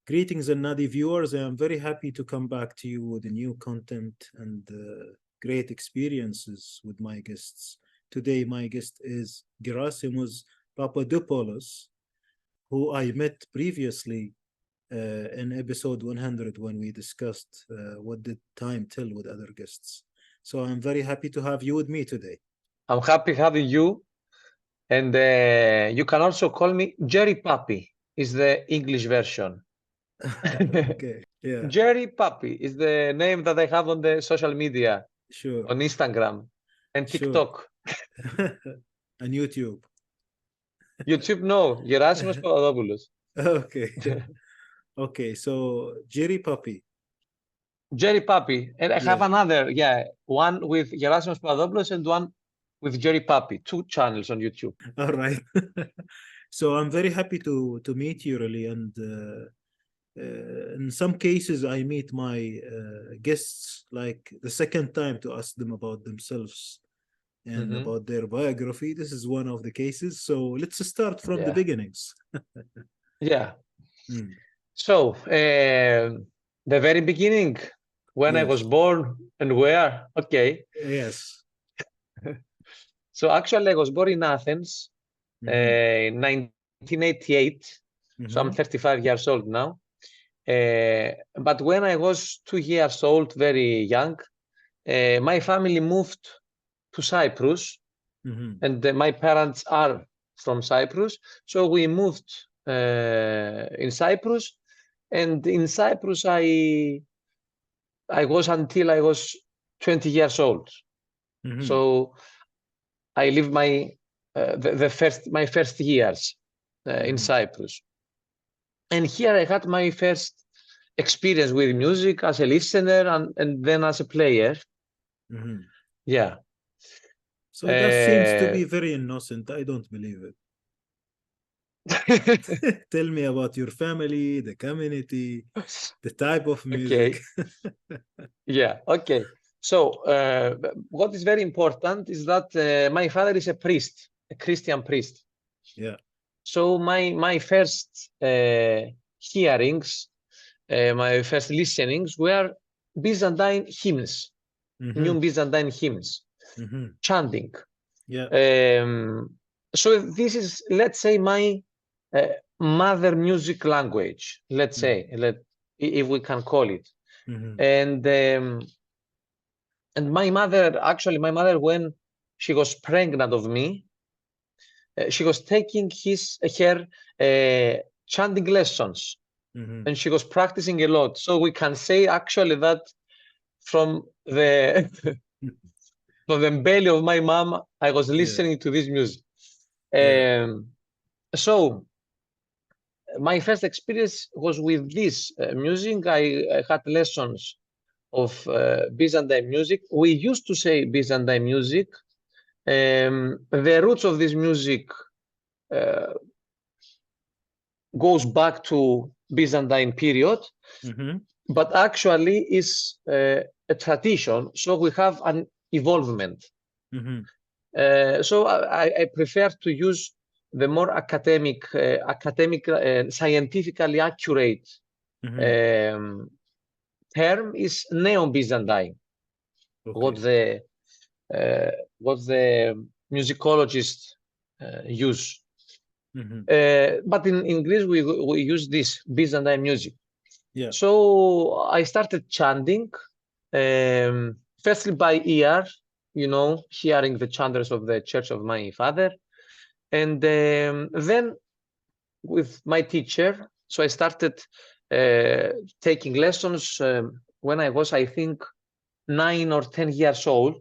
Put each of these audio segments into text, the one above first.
Greetings, Alnadi viewers. I am very happy to come back to you with new content and great experiences with my guests. Today, my guest is Gerasimos Papadopoulos, who I met previously in episode 100 when we discussed what did time tell with other guests. So I'm very happy to have you with me today. I'm happy having you. And you can also call me Jerry Pappy, is the English version. Okay, yeah. Jerry Pappy is the name that I have on the social media, Sure. on Instagram and Sure. TikTok. And YouTube. YouTube, no, Gerasimos Papadopoulos. Okay. Okay, so Jerry Pappy. Jerry Pappy. And I have another, one with Gerasimos Papadopoulos and one with Jerry Pappy, 2 channels on YouTube. All right. So I'm very happy to meet you, really. And in some cases, I meet my guests like the second time to ask them about themselves and about their biography. This is one of the cases. So let's start from the beginnings. Yeah. So the very beginning, when I was born and where? Okay. Yes. So actually, I was born in Athens in 1988. So I'm 35 years old now. But when I was 2 years old, very young, my family moved to Cyprus, and my parents are from Cyprus. So we moved in Cyprus, and in Cyprus I was until I was 20 years old. So I lived my first years in Cyprus, and here I had my first experience with music as a listener and then as a player. Yeah. So that seems to be very innocent. I don't believe it. Tell me about your family, the community, the type of music. Yeah, okay. So what is very important is that my father is a priest, a Christian priest. Yeah. So my first hearings, my first listenings were Byzantine hymns, new Byzantine hymns, chanting. Yeah. So this is, let's say, my mother music language, let's say, if we can call it. And my mother, actually, when she was pregnant of me, she was taking her chanting lessons, and she was practicing a lot. So we can say actually that from the from the belly of my mom, I was listening to this music. So my first experience was with this music. I had lessons of Byzantine music. We used to say Byzantine music. The roots of this music goes back to Byzantine period, but actually is a tradition. So we have an evolvement. So I prefer to use the more academic, scientifically accurate term is Neo-Byzantine. What the musicologists use. But in Greece, we use this Byzantine music. Yeah. So I started chanting, firstly by ear, hearing the chanters of the church of my father. And then with my teacher, so I started taking lessons when I was, I think, 9 or 10 years old.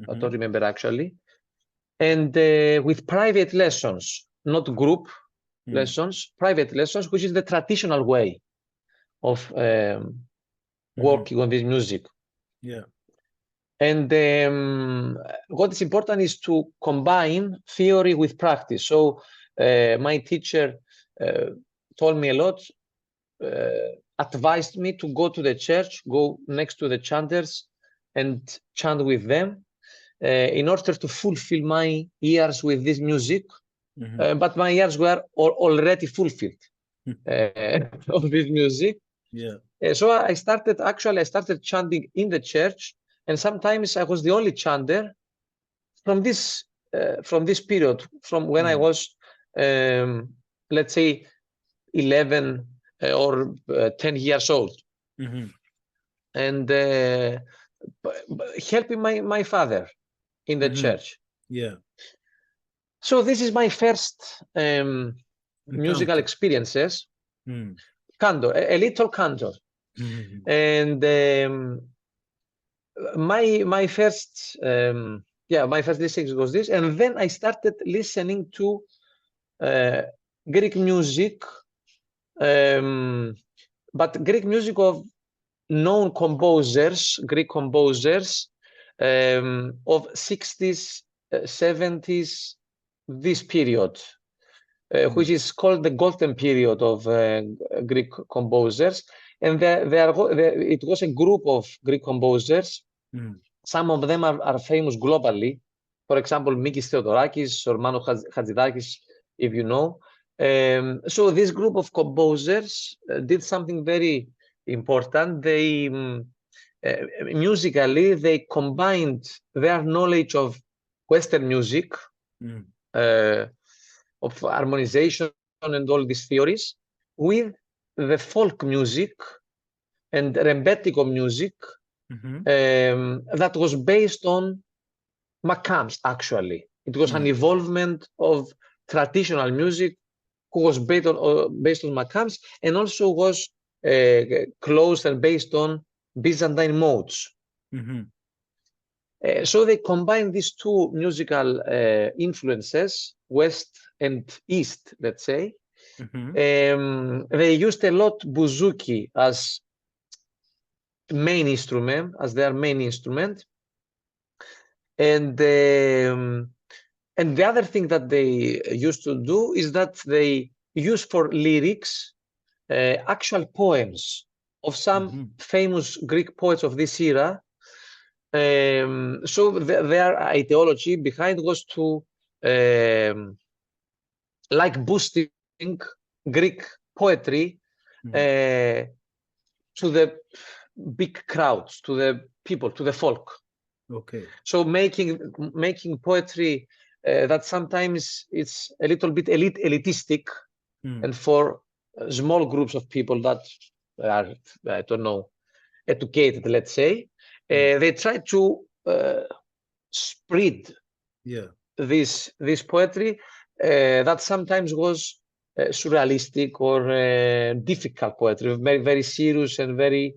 I don't remember actually. And with private lessons, not group lessons, private lessons, which is the traditional way of working on this music. Yeah. And what is important is to combine theory with practice. So my teacher told me a lot, advised me to go to the church, go next to the chanters and chant with them in order to fulfill my ears with this music. But my ears were already fulfilled. of this music. Yeah. So I started chanting in the church, and sometimes I was the only chanter from this period, from when I was, let's say, 11 or 10 years old, and helping my father in the church. Yeah. So this is my first musical experiences. Cantor, a little cantor, and my first listening was this, and then I started listening to Greek music, but Greek music of known composers, Greek composers of 60s, 70s, this period, which is called the golden period of Greek composers. And it was a group of Greek composers. Some of them are famous globally. For example, Mikis Theodorakis or Mano Hadzidakis, if you know. So this group of composers did something very important. They musically, they combined their knowledge of Western music, of harmonization and all these theories, with the folk music and rembetiko music that was based on makams, actually. It was an evolvement of traditional music who was based on makams, and also was closed and based on Byzantine modes. So they combined these two musical influences, West and East, let's say. They used a lot bouzouki as main instrument, as their main instrument. And the other thing that they used to do is that they use for lyrics actual poems of some famous Greek poets of this era. So their ideology behind was to like boosting Greek poetry to the big crowds, to the people, to the folk. Okay. So making poetry that sometimes it's a little bit elitistic, and for small groups of people that are, I don't know, educated, let's say, they try to spread this poetry that sometimes was surrealistic or difficult poetry, very, very serious and very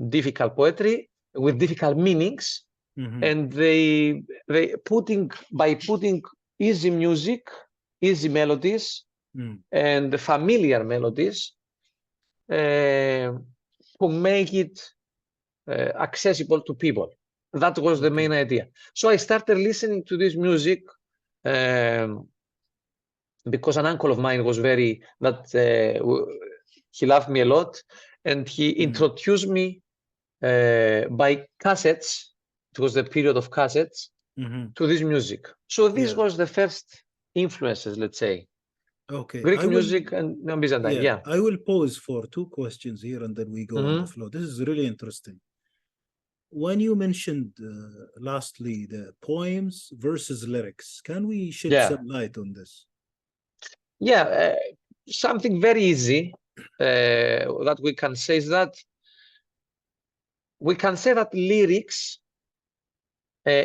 difficult poetry with difficult meanings. And by putting easy music, easy melodies, and familiar melodies to make it accessible to people. That was the main idea. So I started listening to this music because an uncle of mine was he loved me a lot, and he introduced me by cassettes. It was the period of cassettes to this music. So this was the first influences, let's say. Okay. Greek music and Byzantine. Yeah. I will pause for two questions here and then we go on the flow. This is really interesting. When you mentioned lastly the poems versus lyrics, can we shed some light on this? Yeah, something very easy that we can say is that lyrics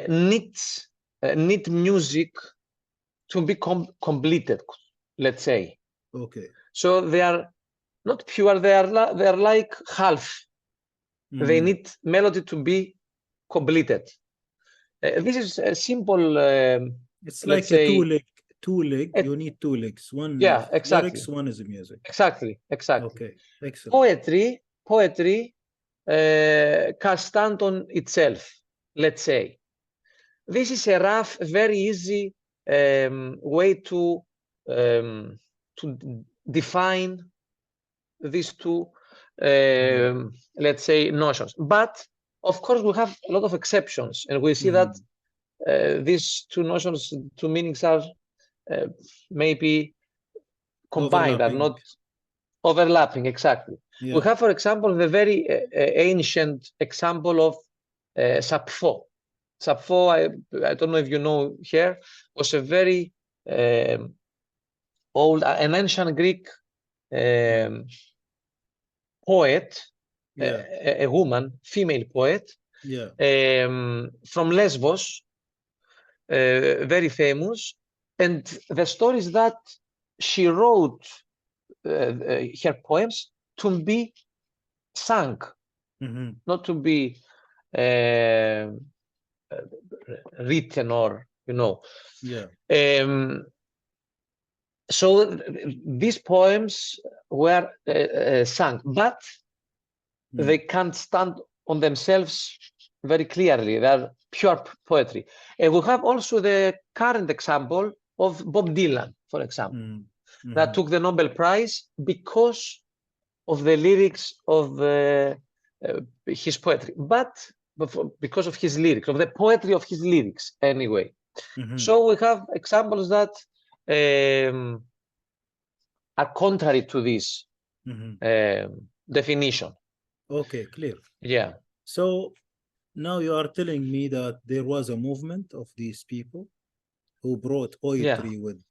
need music to be completed, let's say. Okay. So they are not pure, they are like half. They need melody to be completed. This is a simple it's like a two leg. You need two legs. One is lyrics, one is music. Exactly. Okay, excellent. Poetry can stand on itself, let's say. This is a rough, very easy way to define these two, let's say, notions. But of course, we have a lot of exceptions, and we see that these two notions, two meanings, are maybe combined, are not overlapping, exactly. Yeah. We have, for example, the very ancient example of Sappho. Sappho, I don't know if you know her, was a very old, an ancient Greek poet, Yeah. a woman, female poet, Yeah. from Lesbos, very famous. And the story is that she wrote her poems to be sung, not to be written or, you know. Yeah. So these poems were sung, but they can't stand on themselves very clearly. They are pure poetry. And we have also the current example of Bob Dylan, for example, that took the Nobel Prize because of the lyrics of his poetry, but because of his lyrics, of the poetry of his lyrics, anyway. So we have examples that are contrary to this definition. Okay, clear. Yeah. So now you are telling me that there was a movement of these people who brought poetry with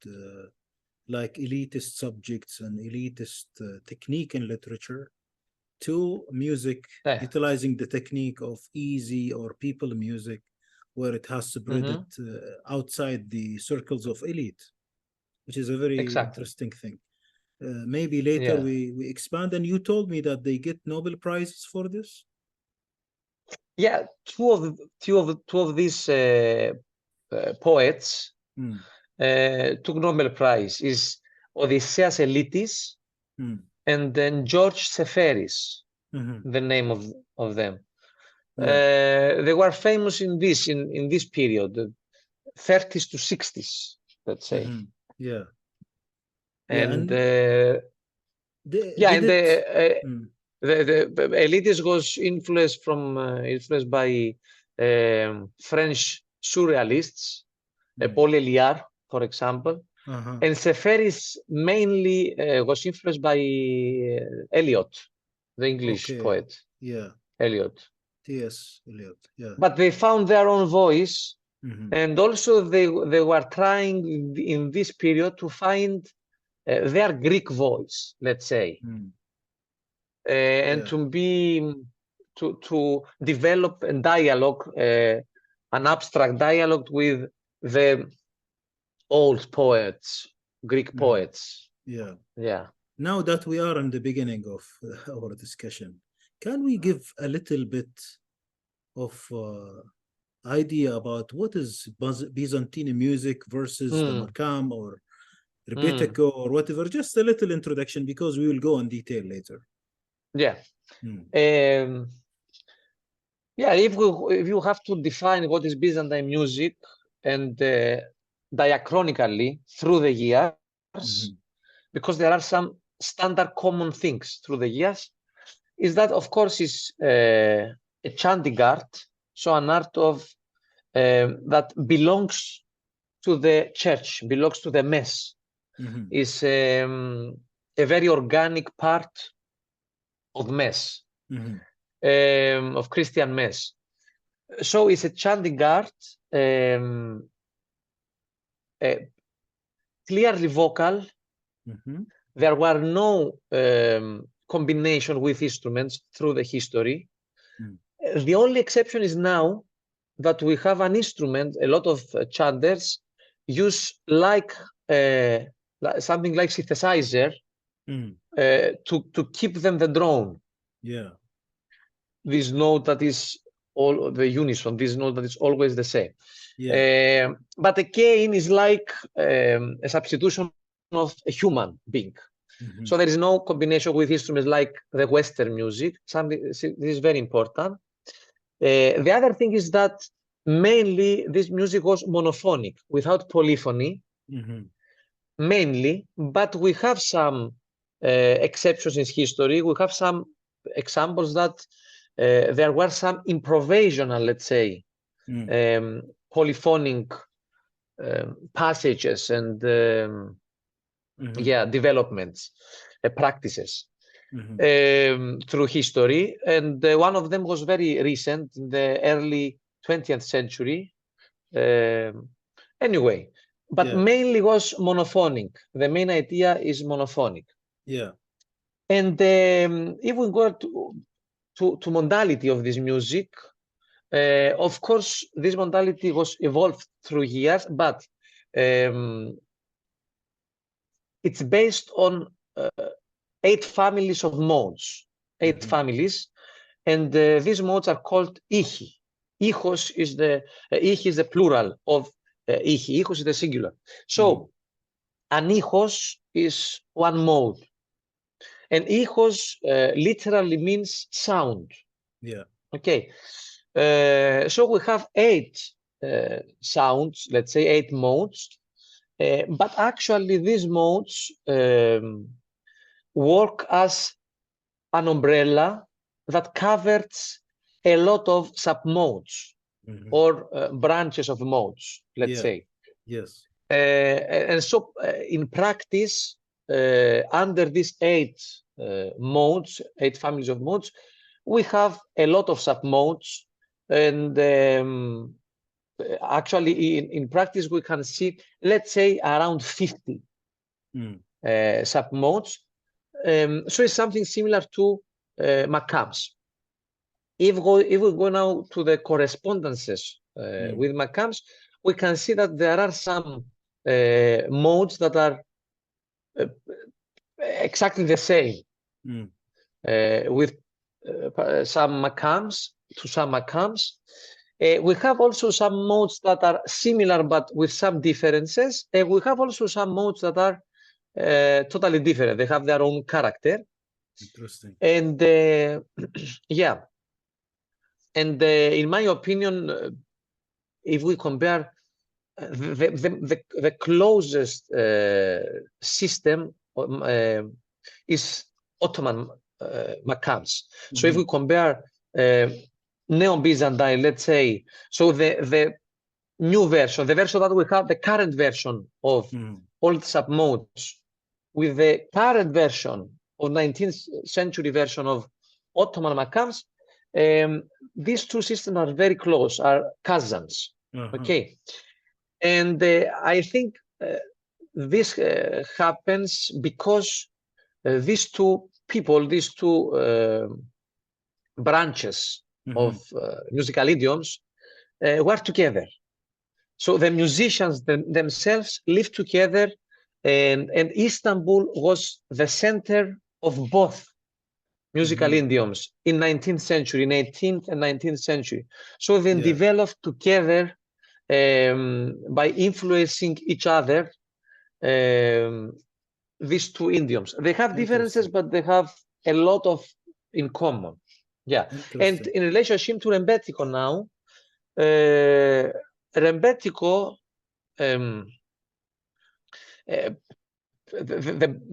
like elitist subjects and elitist technique in literature to music, utilizing the technique of easy or people music, where it has spread it outside the circles of elite, which is a very interesting thing. Maybe later we expand. And you told me that they get Nobel Prizes for this. Yeah, two of these poets took Nobel Prize. Is Odysseas Elitis and then George Seferis, the name of them. They were famous in this period, the 30s to 60s, let's say. Yeah. And the Elitis was influenced by French surrealists, Paul Éluard, for example. And Seferis mainly was influenced by Eliot, the English poet. Yeah. Eliot. T.S. Eliot. Yeah. But they found their own voice, and also they were trying in this period to find their Greek voice, let's say, and to develop a dialogue, an abstract dialogue with the old poets, Greek poets. Yeah. Yeah. Now that we are in the beginning of our discussion, can we give a little bit of idea about what is Byzantine music versus the Makam or Rebetiko or whatever? Just a little introduction, because we will go in detail later. Yeah. Yeah, if you have to define what is Byzantine music and diachronically through the years, because there are some standard common things through the years, is that, of course, is a chanting art, so an art of that belongs to the church, belongs to the mess, is a very organic part of mess, of Christian mess. So it's a chanting art, clearly vocal. There were no combination with instruments through the history. The only exception is now that we have an instrument. A lot of chanters use something like synthesizer to keep them the drone. Yeah. This note that is all the unison, this note that is always the same. Yeah. But again, is like a substitution of a human being. So there is no combination with instruments like the Western music. This is very important. The other thing is that mainly this music was monophonic, without polyphony, mainly. But we have some exceptions in history. We have some examples that there were some improvisational, let's say, polyphonic passages and developments, practices through history. And one of them was very recent, in the early 20th century. Anyway, but mainly was monophonic. The main idea is monophonic. And if we go to modality of this music, of course, this modality was evolved through years, but it's based on 8 families of modes, 8 families, and these modes are called ichi. Ichos is the plural of ichi. Ichos is the singular. So an ichos is one mode, and ichos literally means sound. Okay. So we have 8 sounds, let's say 8 modes, but actually these modes work as an umbrella that covers a lot of sub-modes or branches of modes, let's say. And so in practice, under these 8 modes, 8 families of modes, we have a lot of sub-modes. And actually, in practice, we can see, let's say, around 50 sub-modes. So it's something similar to makams. If we go now to the correspondences with makams, we can see that there are some modes that are exactly the same with some makams to some makams. We have also some modes that are similar but with some differences. We have also some modes that are totally different. They have their own character. Interesting. And yeah, and in my opinion, if we compare the closest system is Ottoman makams. So if we compare Neo-Byzantine, let's say, so the new version, the version that we have, the current version of all sub-modes, with the current version of 19th century version of Ottoman makams, these two systems are very close, are cousins. Okay, and I think this happens because these two people, these two branches of musical idioms were together. So the musicians themselves lived together, and Istanbul was the center of both musical idioms in 19th century, in 18th and 19th century. So they developed together by influencing each other, these two idioms. They have differences, but they have a lot of in common. Yeah, and in relationship to Rembetiko now, Rembetiko,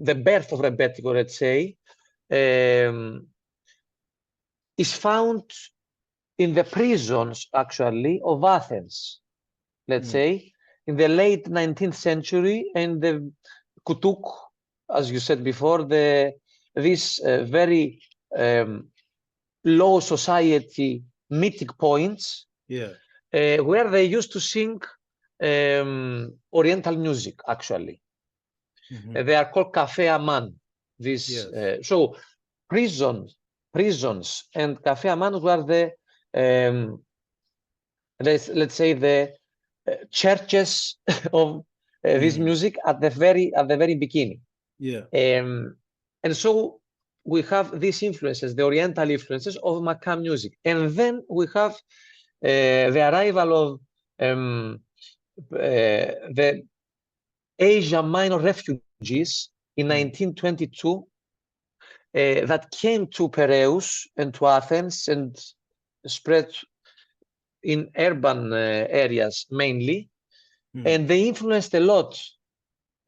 the birth of Rembetiko, let's say, is found in the prisons, actually, of Athens, let's say, in the late 19th century, and the Kutuk, as you said before, this very low society mythic points, where they used to sing Oriental music, actually. They are called Cafe Aman. So prisons and Cafe Aman were the, let's say, the churches of this music at the very beginning. And so we have these influences, the Oriental influences of makam music, and then we have the arrival of the Asia Minor refugees in 1922 that came to Piraeus and to Athens and spread in urban areas mainly, and they influenced a lot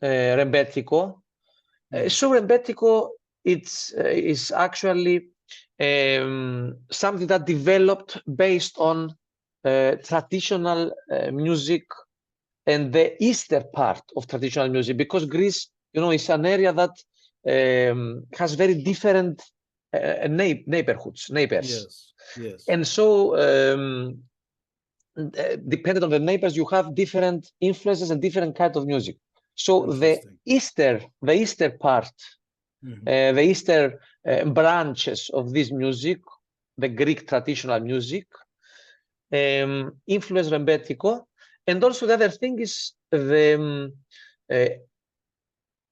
Rembetiko. So Rembetiko is actually something that developed based on traditional music and the eastern part of traditional music, because Greece you know, it's an area that has very different neighborhoods, neighbors. Yes, yes. And so, depending on the neighbors, you have different influences and different kind of music. So the Easter part, the Easter branches of this music, the Greek traditional music, influence Rembetiko. And also the other thing is the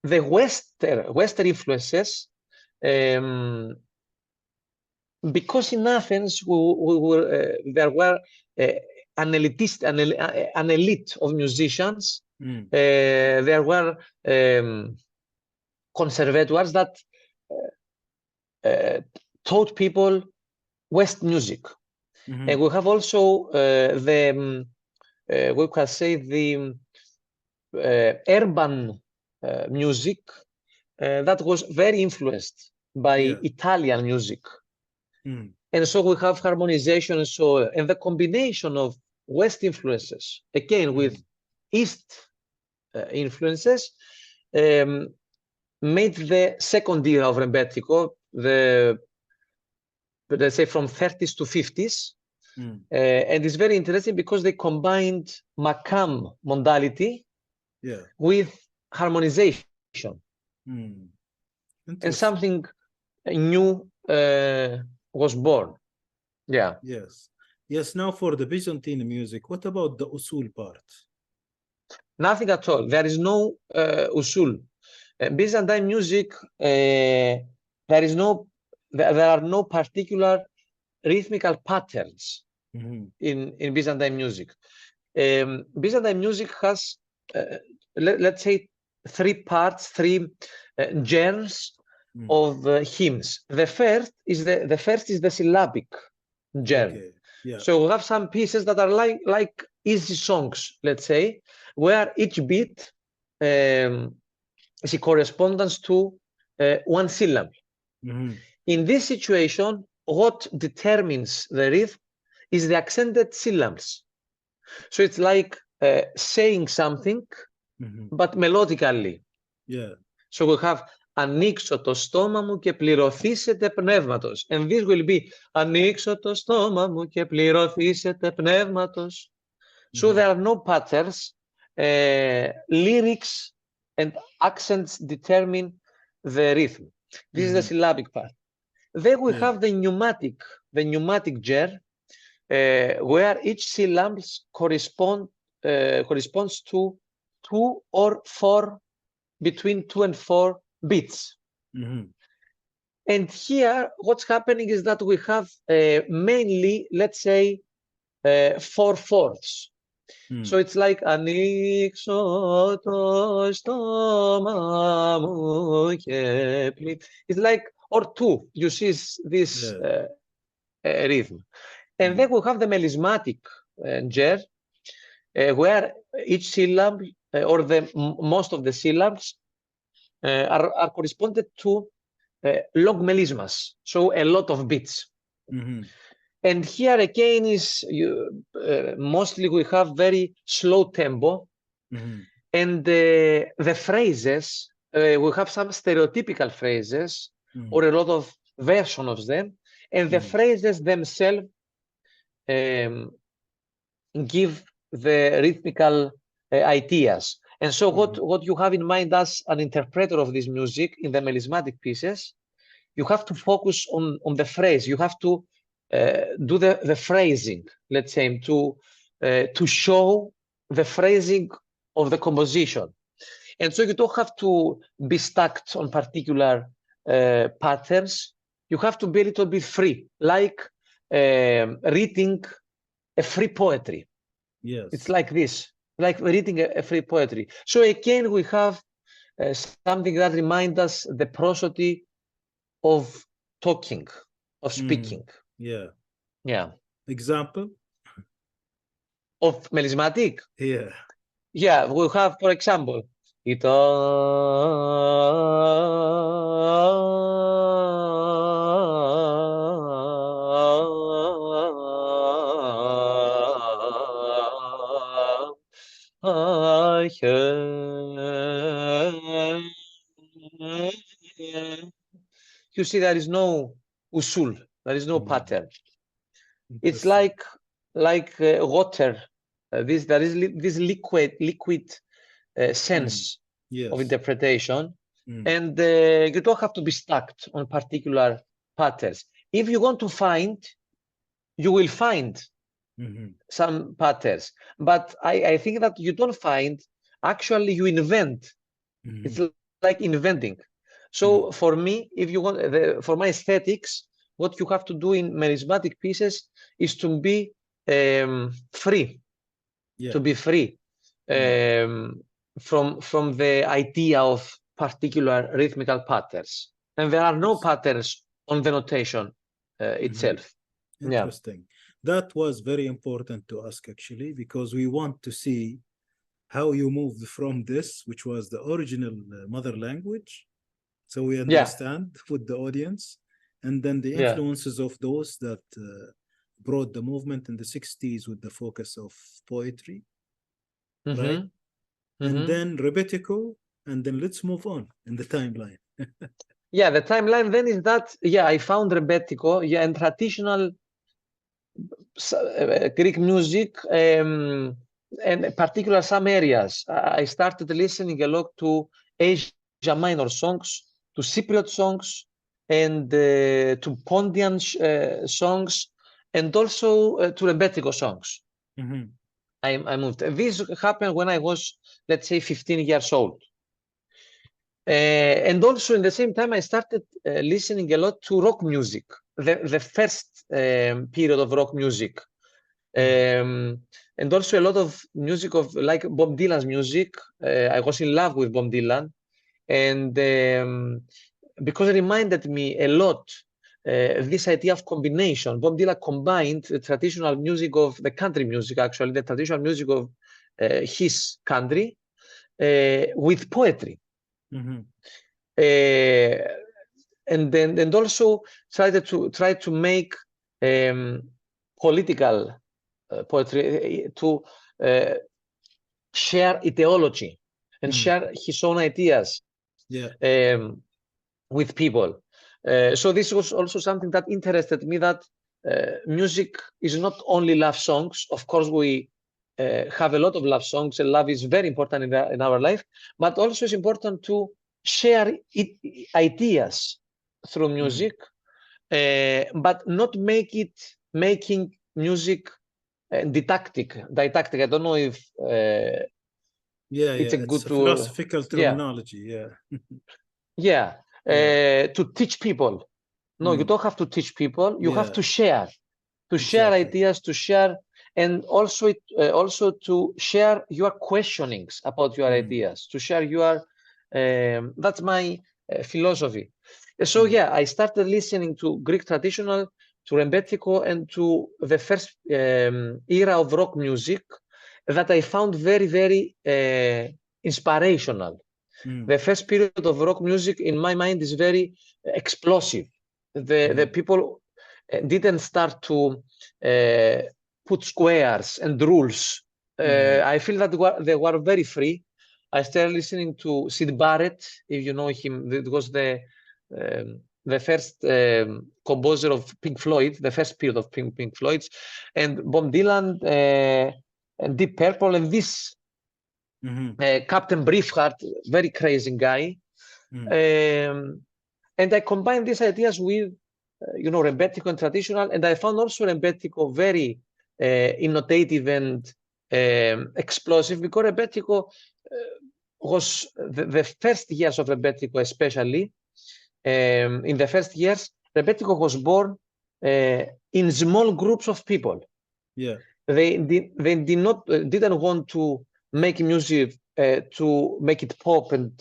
Western influences, because in Athens there were an elite of musicians. There were conservators that taught people West music. And we have also we can say the urban music that was very influenced by Italian music. And so we have harmonization, and so, and the combination of West influences, again, with East influences, made the second era of Rembetiko, let's say from 30s to 50s. And it's very interesting because they combined Makam modality with harmonization. And something new was born. Yeah. Yes. Yes. Now for the Byzantine music, what about the usul part? Nothing at all. There is no usul. Byzantine music, there are no particular rhythmical patterns in Byzantine music. Byzantine music has, let's say, three parts, three genres of hymns. The first is the syllabic genre. So we have some pieces that are like easy songs, let's say, where each beat is a correspondence to one syllable. In this situation, what determines the rhythm is the accented syllables. So it's like saying something, but melodically. So we have ανοίξω το στόμα μου και πληρωθήσετε πνεύματος. And this will be ανοίξω το στόμα μου και πληρωθήσετε πνεύματος. So there are no patterns. Lyrics and accents determine the rhythm. This is the syllabic part. Then we have the pneumatic genre, where each syllable corresponds to between 2 and 4 beats. And here, what's happening is that we have mainly, let's say, 4/4. So it's like ανοίξω το στόμα μου και it's like, or 2, you see this rhythm. And then we have the melismatic genre, where each syllable, or most of the syllables, are corresponded to long melismas, so a lot of beats. And here again is mostly we have very slow tempo, and the phrases, we have some stereotypical phrases, or a lot of versions of them, and the phrases themselves give the rhythmical ideas. And so what you have in mind as an interpreter of this music in the melismatic pieces, you have to focus on the phrase. You have to do the phrasing, let's say, to show the phrasing of the composition. And so you don't have to be stuck on particular patterns. You have to be a little bit free, like reading a free poetry. It's like this, like reading a free poetry. So again, we have something that reminds us the prosody of talking, of speaking. Yeah. Example? Of melismatic? Yeah, we have, for example, you see there is no usul, there is no pattern. It's like water. There is this liquid sense of interpretation, and you don't have to be stuck on particular patterns. If you want to find, you will find some patterns, but I think that you don't find, actually you invent. It's like inventing. So for me, if you want, for my aesthetics, what you have to do in melismatic pieces is to be free, to be free from the idea of particular rhythmical patterns. And there are no patterns on the notation itself. Interesting. That was very important to ask, actually, because we want to see how you moved from this, which was the original mother language, so we understand with the audience, and then the influences of those that brought the movement in the 60s with the focus of poetry, right? And then Rebetiko, and then let's move on in the timeline. The timeline then is that, I found Rebetiko, and traditional Greek music, and particular some areas. I started listening a lot to Asia Minor songs, to Cypriot songs, and to Pontian songs, and also to Rebetiko songs. I moved. This happened when I was, let's say, 15 years old. And also in the same time, I started listening a lot to rock music, the first period of rock music. And also a lot of music of like Bob Dylan's music. I was in love with Bob Dylan, and because it reminded me a lot this idea of combination. Bob Dylan combined the traditional music of the country music, actually the traditional music of his country, with poetry. And also tried to make political poetry, to share ideology and share his own ideas with people. So this was also something that interested me, that music is not only love songs. Of course, we have a lot of love songs, and love is very important in our life, but also it's important to share ideas through music, but not making music didactic. I don't know if it's a good philosophical terminology. To teach people. No, you don't have to teach people. You have to share, ideas, to share, and also to share your questionings about your ideas, to share your. That's my philosophy. So I started listening to Greek traditional, to Rebetiko, and to the first era of rock music that I found very, very inspirational. The first period of rock music, in my mind, is very explosive. The people didn't start to put squares and rules. I feel that they were very free. I started listening to Syd Barrett, if you know him. It was the first composer of Pink Floyd, the first period of Pink Floyd's, and Bob Dylan, and Deep Purple, and this Captain Beefheart, very crazy guy. And I combined these ideas with, Rebetiko and traditional, and I found also Rebetiko very innovative and explosive, because Rebetiko was the first years of Rebetiko, especially in the first years, Rebetiko was born in small groups of people. They didn't want to make music to make it pop and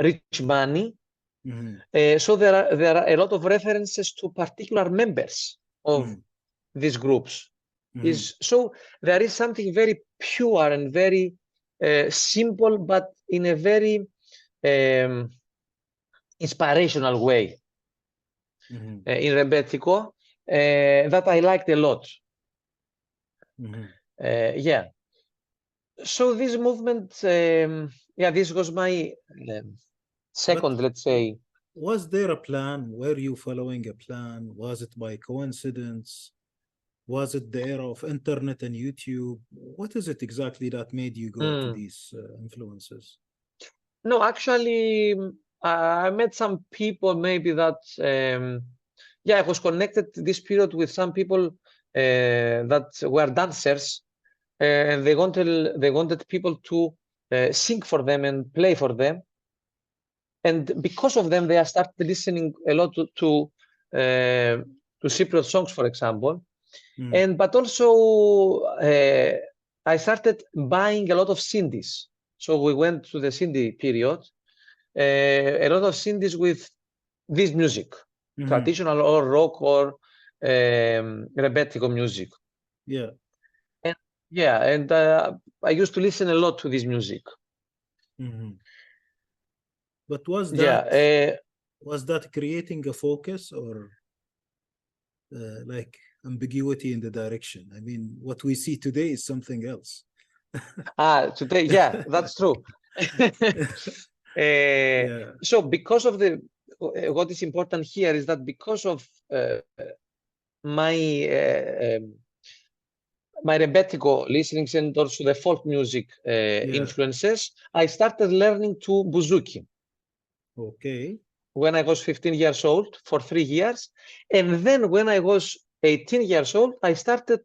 reach money. So there are a lot of references to particular members of these groups. So there is something very pure and very simple, but in a very inspirational way in Rebetiko that I liked a lot. So this movement, this was my second, let's say, was there a plan? Were you following a plan? Was it by coincidence? Was it the era of internet and YouTube? What is it exactly that made you go to Mm. these influences? No, actually, I met some people maybe that, yeah, I was connected this period with some people that were dancers, and they wanted people to sing for them and play for them. And because of them, they started listening a lot to Cypriot songs, for example. Mm. But also, I started buying a lot of CDs. So we went to the CD period, a lot of CDs with this music, Mhm. traditional or rock or rebetiko music. Yeah. And yeah, and I used to listen a lot to this music. Mhm. But Yeah, was that creating a focus or like ambiguity in the direction? I mean, what we see today is something else. today, yeah, that's true. Yeah. So because of the what is important here is that because of my my rebetiko listenings and also the folk music Yeah. influences, I started learning to bouzouki Okay. when I was 15 years old for 3 years. And then when I was 18 years old, I started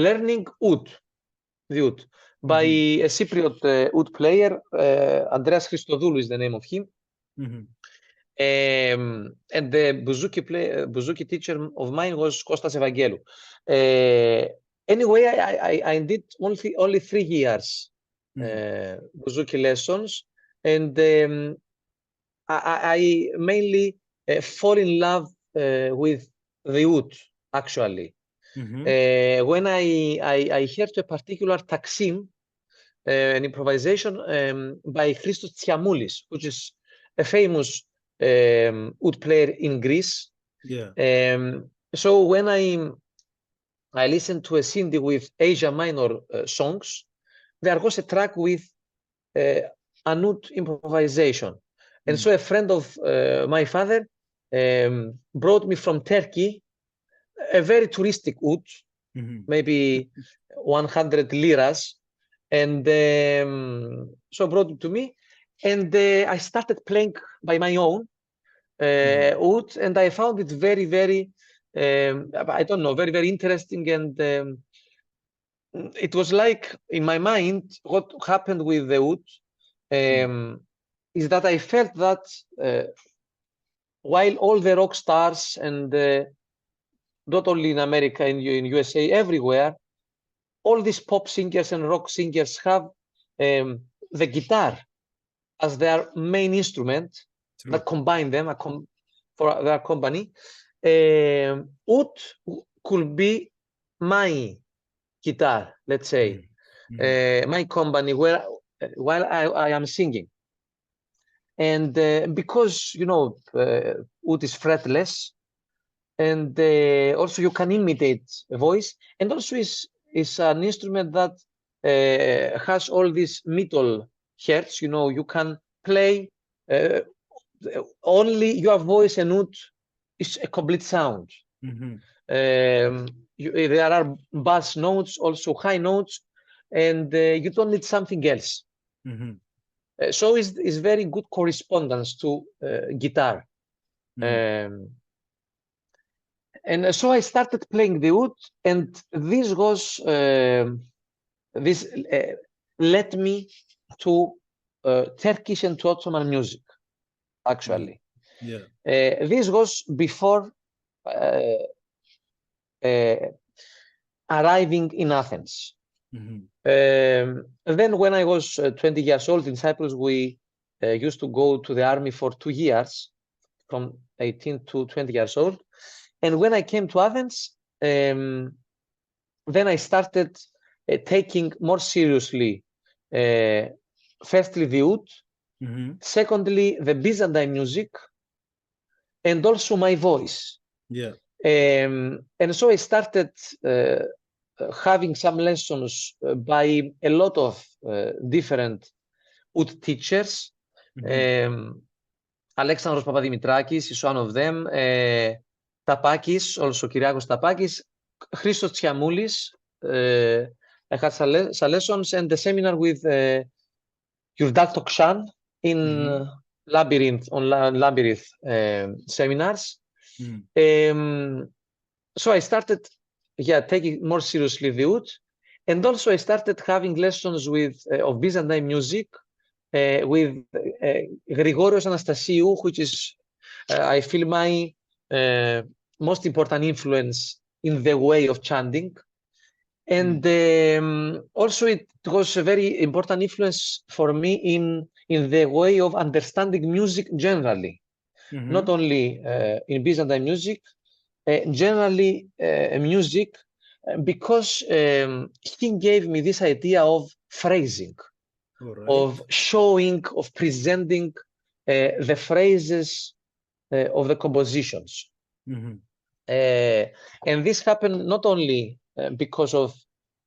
learning oud, the oud, by Mhm. a Cypriot oud player. Andreas Christodoulou is the name of him. Mhm. And the bouzouki teacher of mine was Kostas Evangelou. Anyway, I did only 3 years Mhm. bouzouki lessons, and I mainly fall in love with the oud, actually. Mhm. When I heard a particular taksim, an improvisation by Christos Tsiamoulis, which is a famous oud player in Greece. Yeah. So when I listened to a CD with Asia Minor songs, there was a track with uh, an oud improvisation. And Mm. so a friend of my father brought me from Turkey a very touristic oud, Mhm. maybe 100 liras, and so brought it to me, and I started playing by my own Mhm. oud, and I found it very, very, I don't know, very, very interesting, and it was like in my mind, what happened with the oud Mm. is that I felt that while all the rock stars and not only in America, in USA, everywhere, all these pop singers and rock singers have the guitar as their main instrument that True. combine them for their company. Oud could be my guitar, let's say, Mhm. Mhm. my company where while I am singing. And because, oud is fretless, and also you can imitate a voice, and also is an instrument that has all these middle hertz. You can play uh, only your voice, and oud is a complete sound. Mhm. There are bass notes, also high notes, and you don't need something else. Mhm. So it's very good correspondence to guitar. Mm. Um, and so I started playing the oud, and this led me to Turkish and to Ottoman music, Mm. actually. Yeah. This was before uh, uh, arriving in Athens. Mhm. Then when I was 20 years old in Cyprus, we used to go to the army for 2 years, from 18 to 20 years old. And when I came to Athens, then I started taking more seriously, firstly, the oud, Mhm. secondly, the Byzantine music, and also my voice. Yeah. And so I started having some lessons by a lot of different oud teachers. Mhm. Um, Alexandros Papadimitrakis is one of them. Tapakis, also Kyriakos Tapakis. Christos Tsiamoulis. I had some lessons and the seminar with Yurdal Tokshan in Labyrinth, on Labyrinth seminars. So I started taking more seriously the oud. And also I started having lessons of Byzantine music with Grigorios Anastasiou, which is, I feel, my most important influence in the way of chanting. And also it was a very important influence for me in the way of understanding music generally, not only in Byzantine music, generally music, because he gave me this idea of phrasing, of showing, of presenting the phrases of the compositions. And this happened not only because of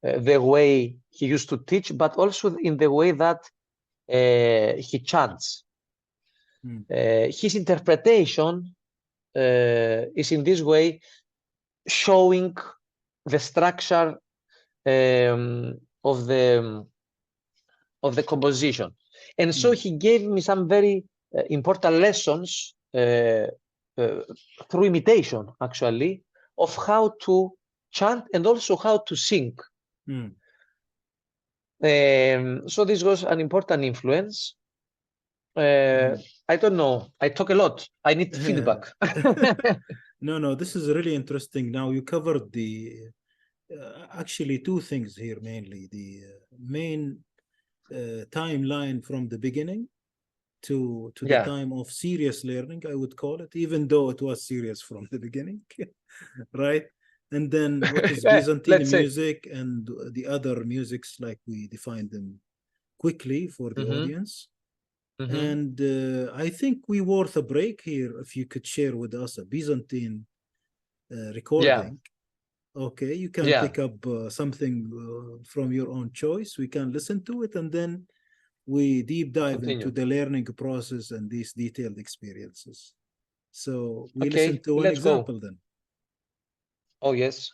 the way he used to teach, but also in the way that he chants. His interpretation is in this way showing the structure of the composition. And so he gave me some very important lessons through imitation, actually, of how to chant and also how to sing. So this was an important influence. I don't know. I talk a lot. I need feedback. No, this is really interesting. Now you covered the actually two things here mainly. The main timeline from the beginning to the time of serious learning, I would call it, even though it was serious from the beginning, right? And then what is Byzantine music and the other musics, like we define them quickly for the audience. And I think we worth a break here if you could share with us a Byzantine recording. Okay, you can pick up something from your own choice. We can listen to it, and then we deep dive into the learning process and these detailed experiences. So we listen to an example then. Oh, yes.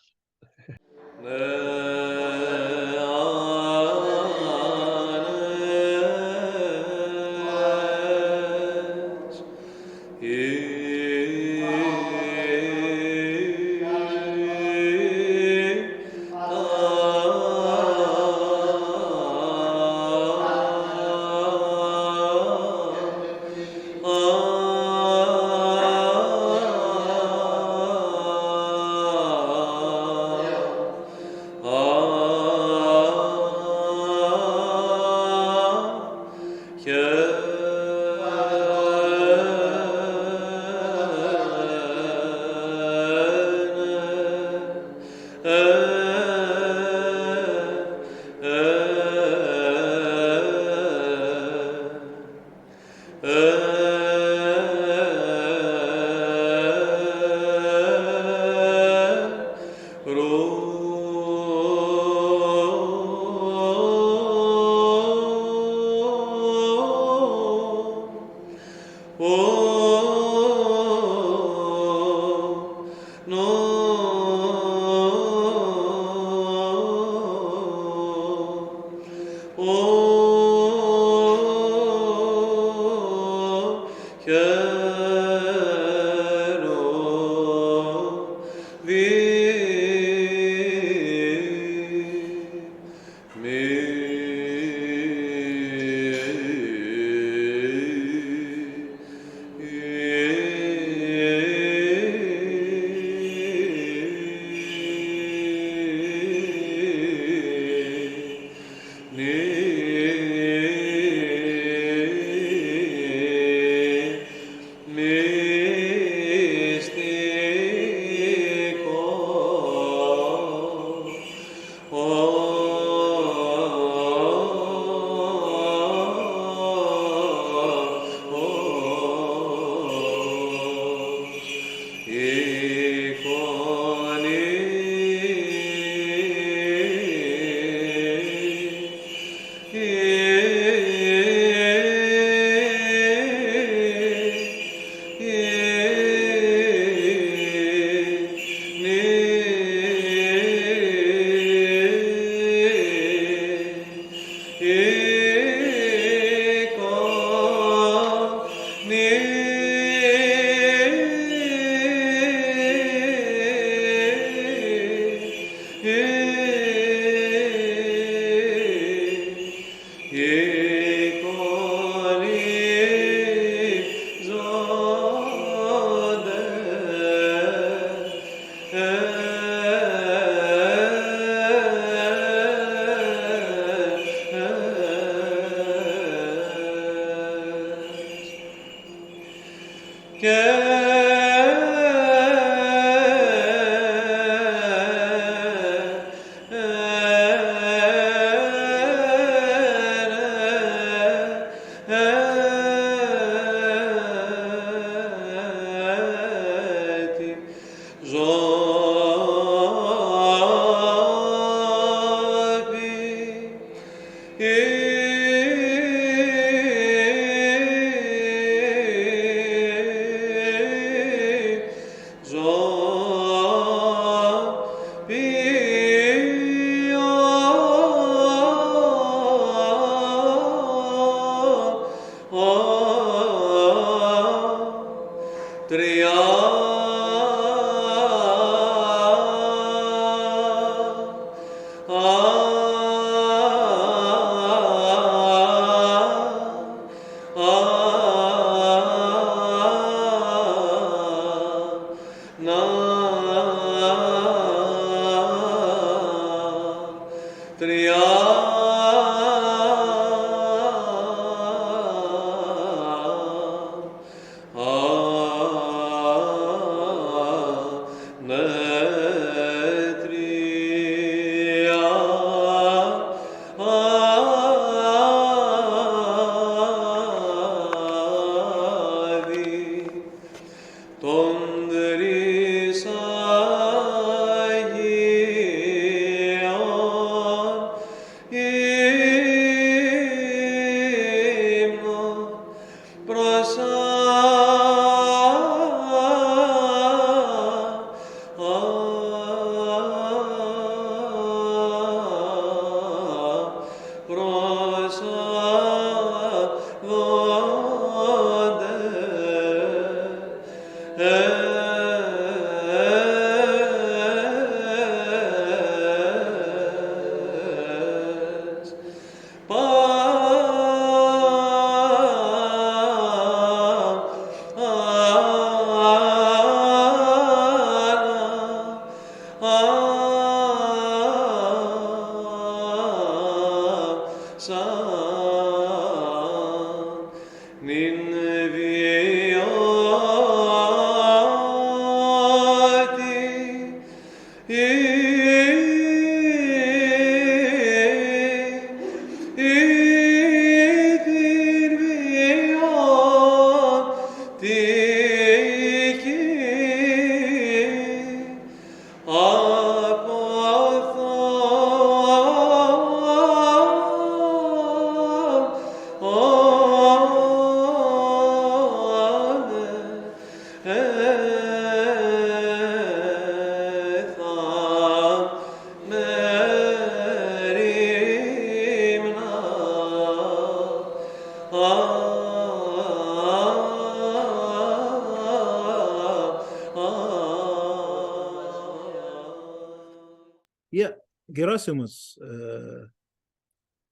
Yeah, Gerasimos,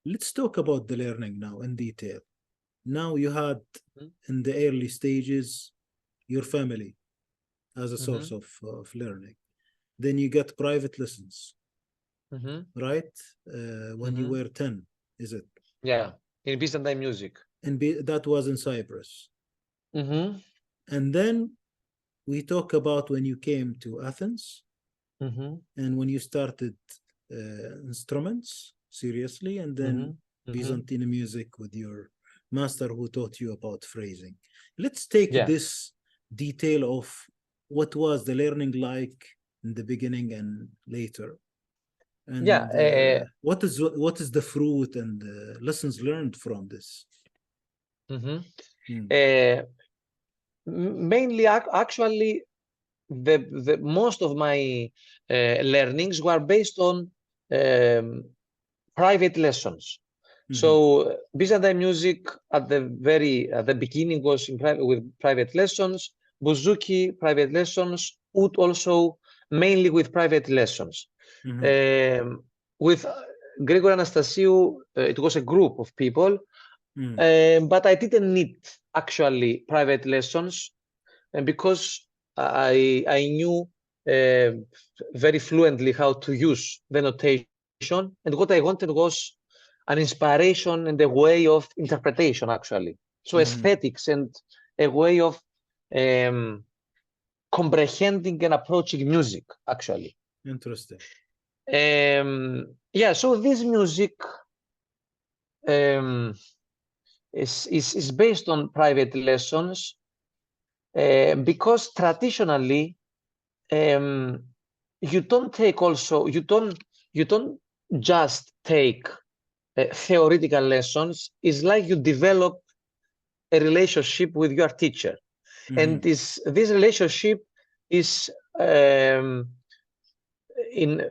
let's talk about the learning now in detail. Now you had in the early stages your family as a source of learning. Then you get private lessons, right? When you were 10, is it? Yeah, in Byzantine music. And that was in Cyprus. And then we talk about when you came to Athens and when you started instruments seriously, and then Byzantine music with your master who taught you about phrasing. Let's take this detail of what was the learning like in the beginning and later. And what is the fruit and the lessons learned from this? Mainly, actually, the most of my learnings were based on private lessons. So Byzantine music at the beginning was with private lessons. Bouzouki, private lessons. Oud also mainly with private lessons. With Grigor Anastasiou, it was a group of people, but I didn't need actually private lessons, and because I knew very fluently how to use the notation, and what I wanted was an inspiration and a way of interpretation, actually. So aesthetics and a way of comprehending and approaching music, actually. Interesting. Yeah, so this music is based on private lessons because traditionally you don't just take theoretical lessons. It's like you develop a relationship with your teacher. And this relationship is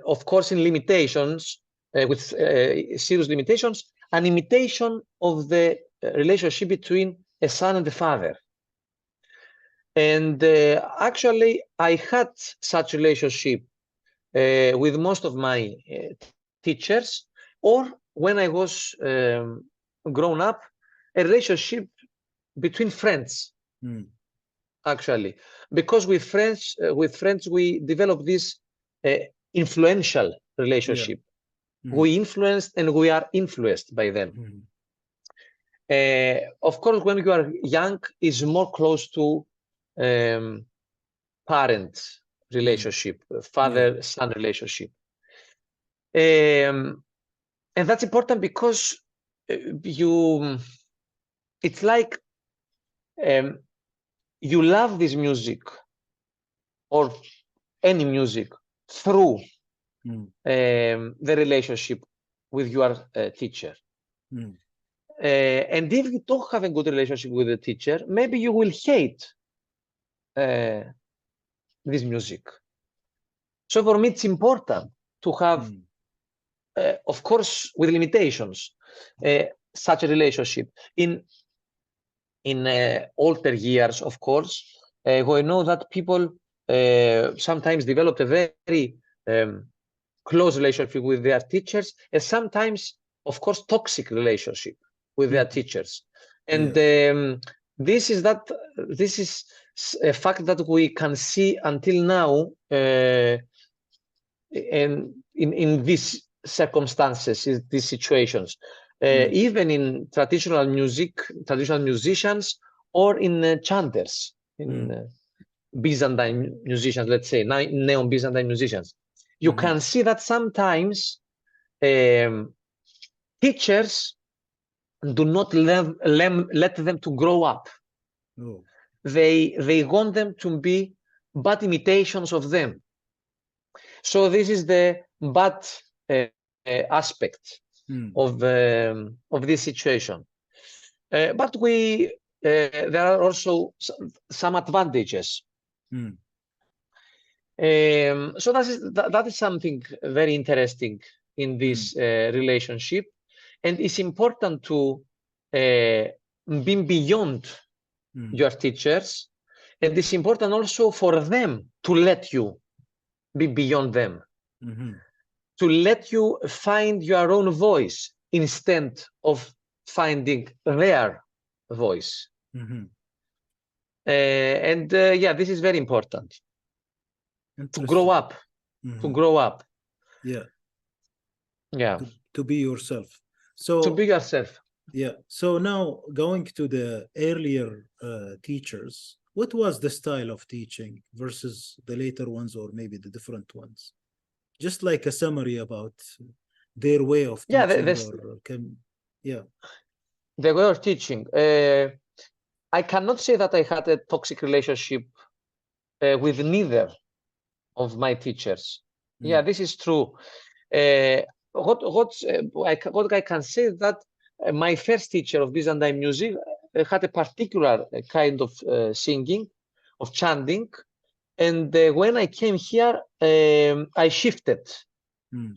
of course in limitations, with serious limitations, an imitation of the relationship between a son and a father. And actually, I had such relationship with most of my teachers, or when I was grown up, a relationship between friends. Actually, because with friends we develop this influential relationship. We influenced and we are influenced by them. Of course, when you are young, is more close to parent relationship, father-son relationship. And that's important because it's like you love this music or any music through the relationship with your teacher. And if you don't have a good relationship with the teacher, maybe you will hate this music. So for me, it's important to have, of course, with limitations, such a relationship. In older years, of course, we know that people sometimes develop a very close relationship with their teachers, and sometimes, of course, toxic relationship with their teachers. And this is a fact that we can see until now, and in these circumstances, in these situations, even in traditional music, traditional musicians, or in chanters, in Byzantine musicians, let's say, neo-Byzantine musicians. You can see that sometimes teachers do not let them to grow up. They want them to be bad imitations of them. So this is the bad aspect of this situation. But there are also some advantages. So that is something very interesting in this relationship, and it's important to be beyond your teachers, and it's important also for them to let you be beyond them, to let you find your own voice instead of finding their voice. And yeah, this is very important. To grow up, to grow up. Yeah. To be yourself. So to be yourself. Yeah. So now going to the earlier teachers, what was the style of teaching versus the later ones, or maybe the different ones? Just like a summary about their way of teaching. The way of teaching. I cannot say that I had a toxic relationship with neither of my teachers. Yeah, this is true. What I can say is that my first teacher of Byzantine music had a particular kind of singing, of chanting, and when I came here, I shifted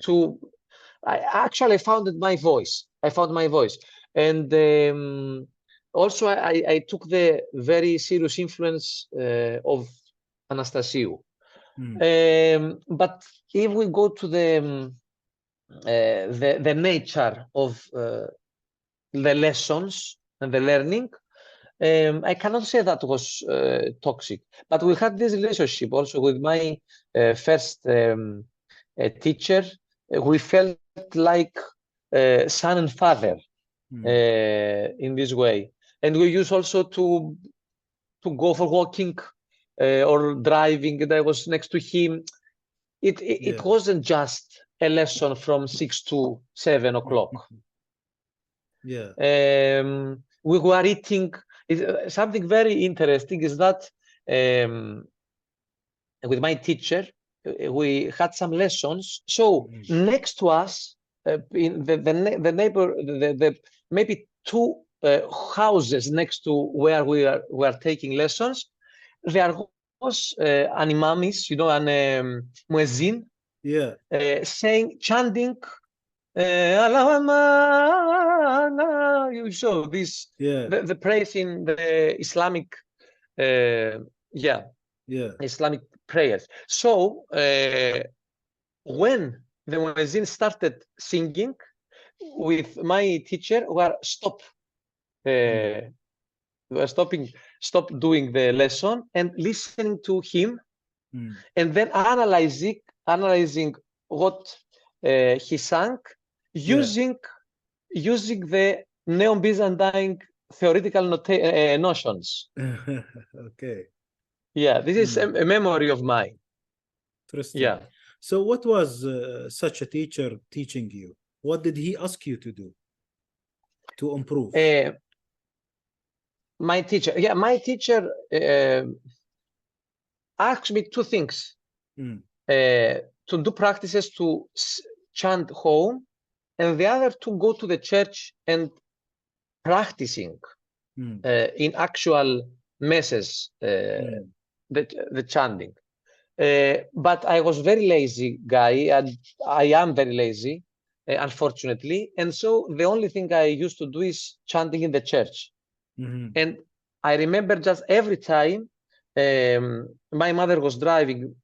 to. I actually found my voice. I found my voice, and also I took the very serious influence of Anastasiou. But if we go to the nature of the lessons and the learning, I cannot say that was toxic. But we had this relationship also with my first teacher. We felt like son and father in this way, and we used also to to go for walking or driving, and I was next to him. It wasn't just a lesson from 6 to 7 o'clock. Yeah. We were eating. Something very interesting is that with my teacher, we had some lessons. So next to us, in the neighbor, maybe two houses next to where we are taking lessons, there was an imamis, an muezzin, chanting, you saw this, the praise in the Islamic, Islamic prayers. So when the muezzin started singing, with my teacher, stop doing the lesson and listening to him, and then analyzing what he sang, using the Neo-Byzantine theoretical notions. Okay. Yeah, this is a memory of mine. Interesting. Yeah. So what was such a teacher teaching you? What did he ask you to do to improve? My teacher asked me two things. To do practices to chant home, and the other to go to the church and practicing in actual messes the chanting. But I was very lazy guy, and I am very lazy, unfortunately. And so the only thing I used to do is chanting in the church. And I remember just every time my mother was driving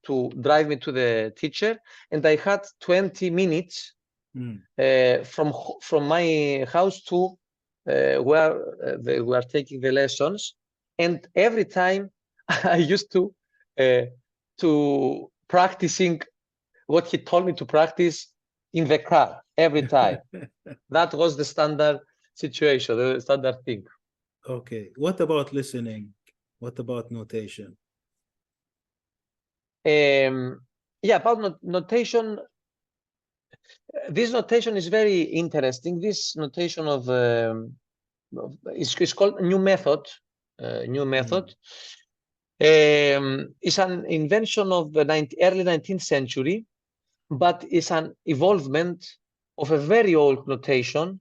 to drive me to the teacher, and I had 20 minutes from my house to where they were taking the lessons. And every time I used to practicing what he told me to practice in the car every time. That was the standard situation, the standard thing. Okay. What about listening? What about notation? About notation. This notation is very interesting. This notation is called new method. It's an invention of the early 19th century, but it's an evolvement of a very old notation,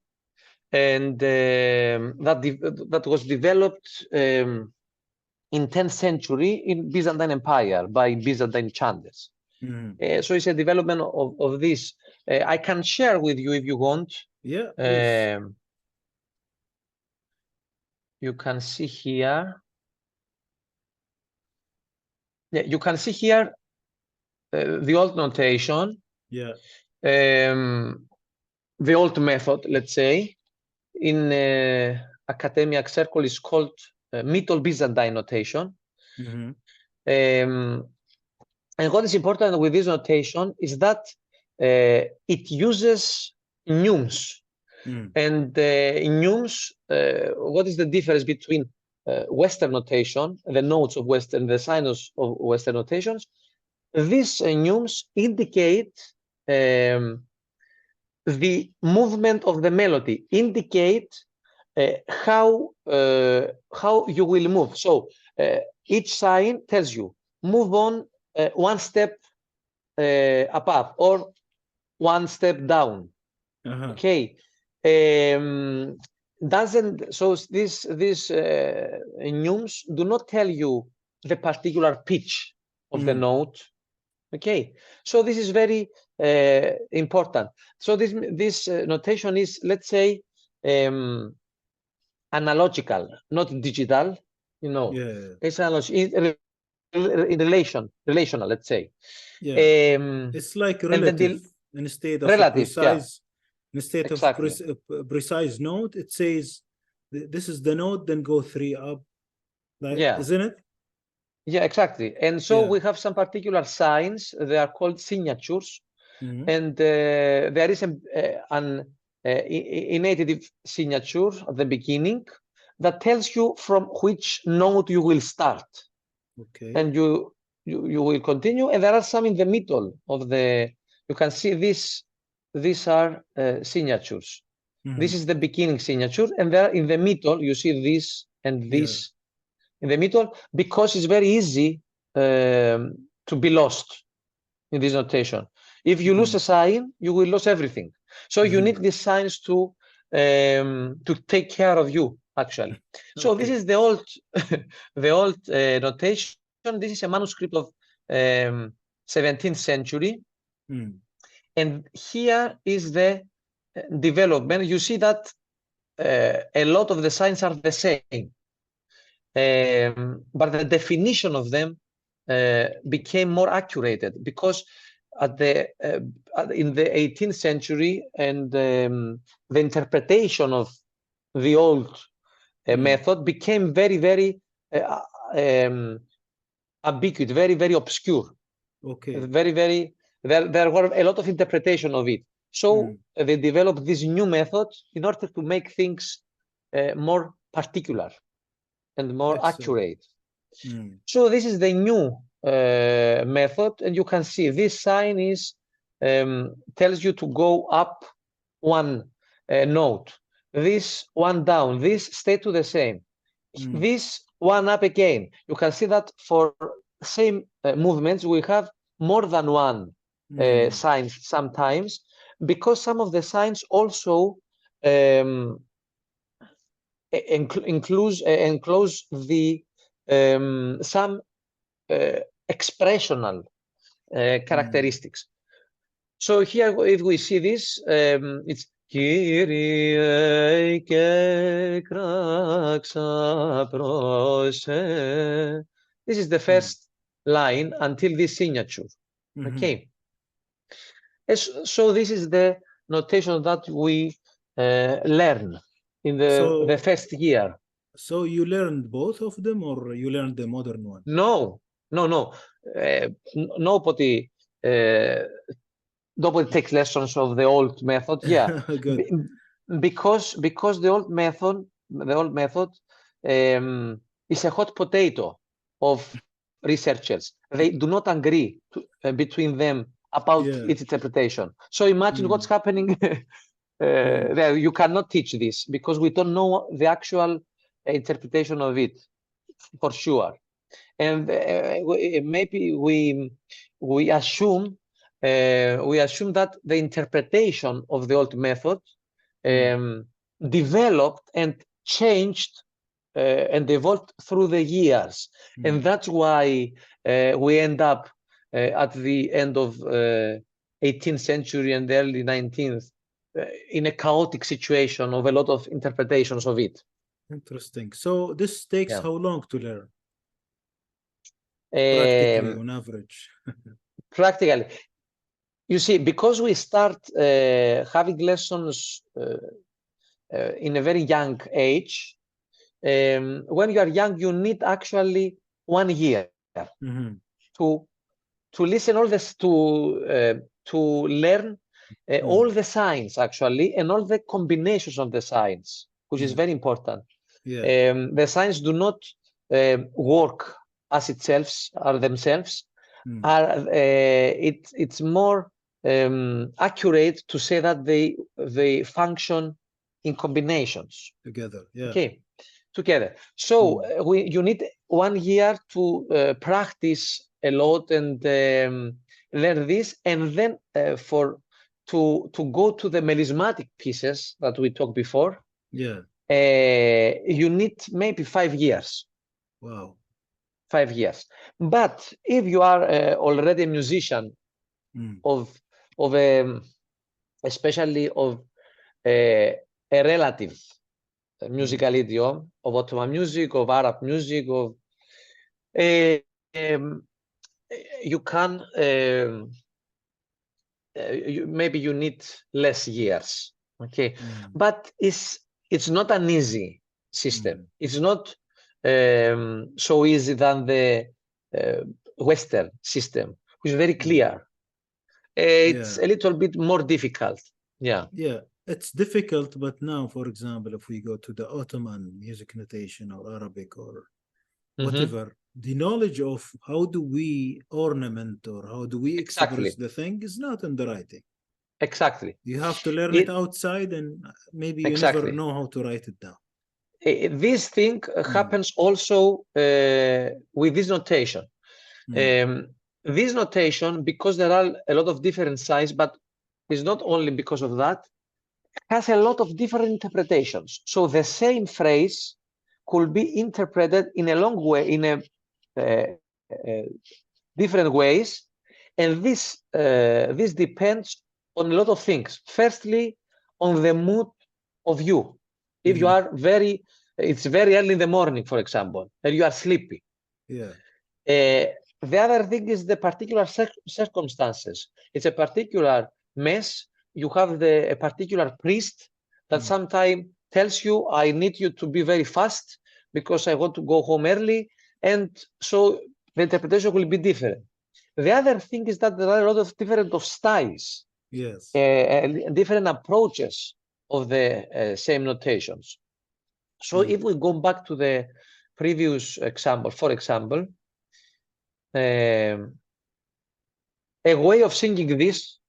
and that was developed in 10th century in Byzantine Empire by Byzantine chanters. So it's a development of this. I can share with you if you want. Yeah, please. You can see here. Yeah, you can see here the old notation. Yeah. The old method, let's say, in academic circle is called Middle Byzantine notation. And what is important with this notation is that it uses neumes. And in neumes, what is the difference between Western notation, the notes of Western, the signs of Western notations? These neumes indicate the movement of the melody, indicate how you will move. So each sign tells you, move on one step above or one step down. Okay. So these neumes do not tell you the particular pitch of the note. Okay, so this is very important. So this notation is, let's say, analogical, not digital. It's analogical, relational, let's say. It's like relative instead of precise. Instead of precise note, it says this is the note, then go 3 up. Isn't it? Yeah, exactly. And so we have some particular signs. They are called signatures. And there is an initiative signature at the beginning, that tells you from which note you will start. Okay. And you will continue, and there are some in the middle of the, you can see this, these are signatures. This is the beginning signature, and there in the middle you see this and this in the middle, because it's very easy to be lost in this notation. If you lose a sign, you will lose everything. So you need these signs to take care of you, actually. So this is the old the old notation. This is a manuscript of 17th century, and here is the development. You see that a lot of the signs are the same, but the definition of them became more accurate, because at the in the 18th century, and the interpretation of the old method became very, very ambiguous, very, very obscure. Very, very, there were a lot of interpretation of it. So they developed this new method in order to make things more particular and more accurate. So this is the new method, and you can see this sign is tells you to go up one note, this one down, this stay to the same, this one up again. You can see that for same movements we have more than one sign sometimes, because some of the signs also enclose the some expressional characteristics. So here, if we see this, it's Kyrie kraxa prose. This is the first line until this signature. Okay. So this is the notation that we learn in the first year. So you learned both of them, or you learned the modern one? No. Nobody takes lessons of the old method. Yeah. Because the old method is a hot potato of researchers. They do not agree between them about its interpretation. So imagine what's happening there. You cannot teach this, because we don't know the actual interpretation of it for sure. And maybe we assume that the interpretation of the old method developed and changed and evolved through the years, and that's why we end up at the end of 18th century and the early 19th in a chaotic situation of a lot of interpretations of it. Interesting. So this takes how long to learn? Practically, on average. Practically, you see, because we start having lessons in a very young age. When you are young, you need actually 1 year to listen all this, to learn all the signs actually, and all the combinations of the signs, which is very important. The signs do not work as themselves. It's more accurate to say that they function in combinations together. Together. So you need 1 year to practice a lot and learn this, and then to go to the melismatic pieces that we talked before. You need maybe 5 years. Wow. 5 years. But if you are already a musician especially of a relative musical idiom, of Ottoman music, of Arab music, of you can maybe you need less years. Okay, but it's not an easy system. It's not so easy than the Western system, which is very clear. It's a little bit more difficult. Yeah. it's difficult, but now, for example, if we go to the Ottoman music notation or Arabic or whatever, the knowledge of how do we ornament or how do we express Exactly. the thing is not in the writing. Exactly. You have to learn it outside, and maybe you never Exactly. know how to write it down. This thing happens also with this notation. This notation, because there are a lot of different signs, but it's not only because of that, has a lot of different interpretations. So the same phrase could be interpreted in a long way, in a different ways, and this depends on a lot of things. Firstly, on the mood of you. If you are it's very early in the morning, for example, and you are sleepy. Yeah. The other thing is the particular circumstances. It's a particular mess. You have a particular priest that sometimes tells you, I need you to be very fast because I want to go home early. And so the interpretation will be different. The other thing is that there are a lot of different styles, different approaches of the same notations. So if we go back to the previous example, for example, a way of singing this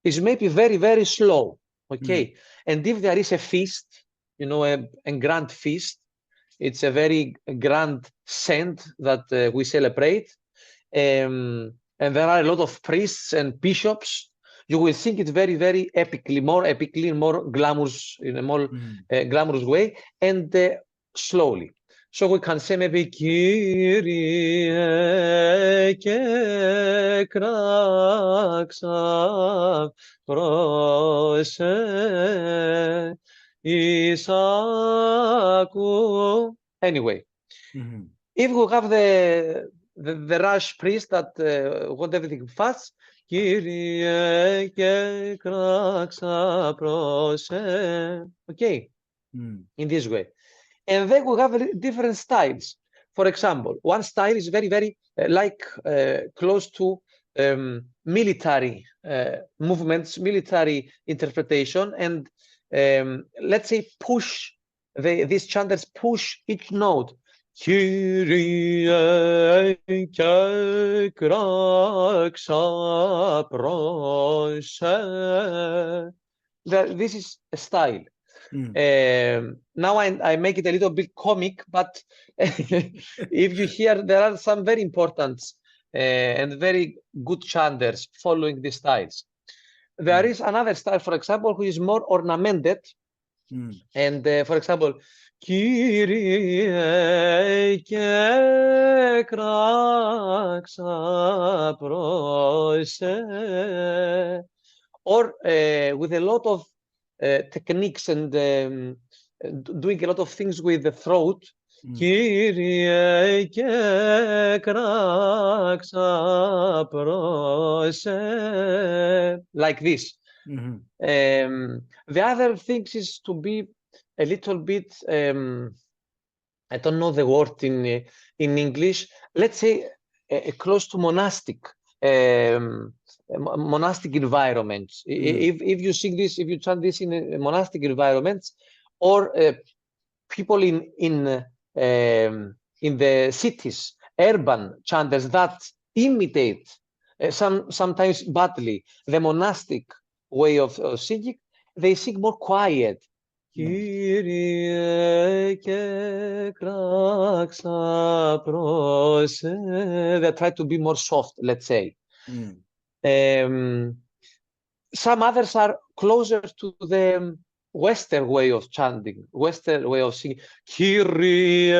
is maybe very, very slow, okay? And if there is a feast, you know, a grand feast, it's a very grand saint that we celebrate, and there are a lot of priests and bishops, you will think it very, very epically, more glamorous, in a more glamorous way, and slowly. So we can say maybe Kyrie ke kraxa prose Isaku. Anyway, if we have the Rush priest that want everything fast, Kyrie ke kraxa prose. Okay, in this way. And then we have different styles. For example, one style is very, very close to military movements, military interpretation, and let's say these chanters push each note. Kyrie ke kraxa prose. This is a style. Now I make it a little bit comic, but if you hear, there are some very important and very good chanters following these styles. There is another style, for example, which is more ornamented. And for example, Kyrie ke kraxa prose, or with a lot of techniques and doing a lot of things with the throat. Kyrie ke kraxa prose, like this. The other thing is to be a little bit, I don't know the word in English, let's say close to monastic environments. If you sing this, if you chant this in monastic environments, or people in the cities, urban chanters that imitate sometimes badly the monastic way of singing, they sing more quiet. Kyrie ke kraxa prose. They try to be more soft, let's say. Some others are closer to the Western way of chanting, Western way of singing. Kyrie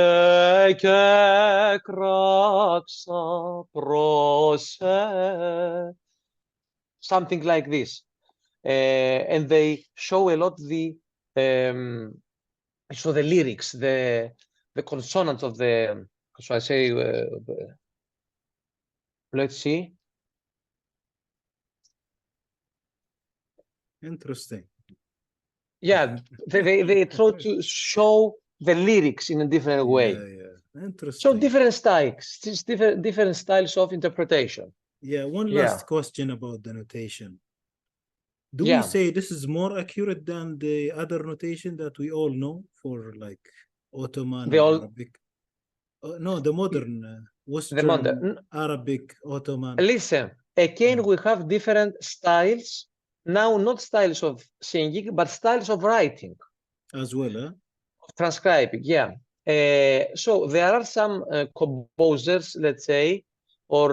ke kraxa prose. Something like this. And they show a lot the lyrics, the consonants of the, so I say, let's see. Interesting. Yeah, they try to show the lyrics in a different way. Yeah, interesting. So different styles, different styles of interpretation. Yeah, one last question about the notation. Do we say this is more accurate than the other notation that we all know for like Ottoman or Arabic? No, the modern Western Arabic Ottoman. Listen, again, we have different styles. Now, not styles of singing, but styles of writing. As well, huh? Transcribing, yeah. So there are some composers, let's say, or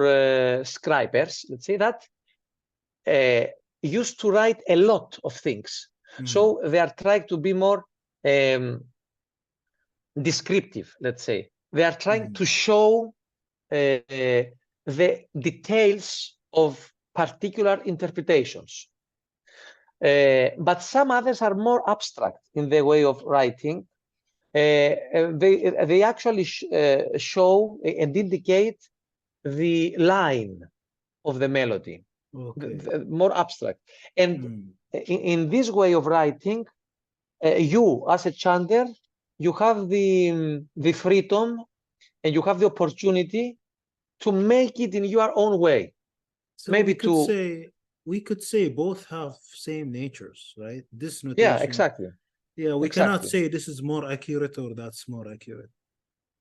scribers, let's say that, used to write a lot of things. So they are trying to be more descriptive, let's say. They are trying to show the details of particular interpretations. But some others are more abstract in the way of writing. They actually show and indicate the line of the melody, more abstract. And in this way of writing, you as a chanter, you have the freedom and you have the opportunity to make it in your own way. So maybe we could say both have same natures, right? This notation. Yeah, exactly. Yeah, we cannot say this is more accurate or that's more accurate.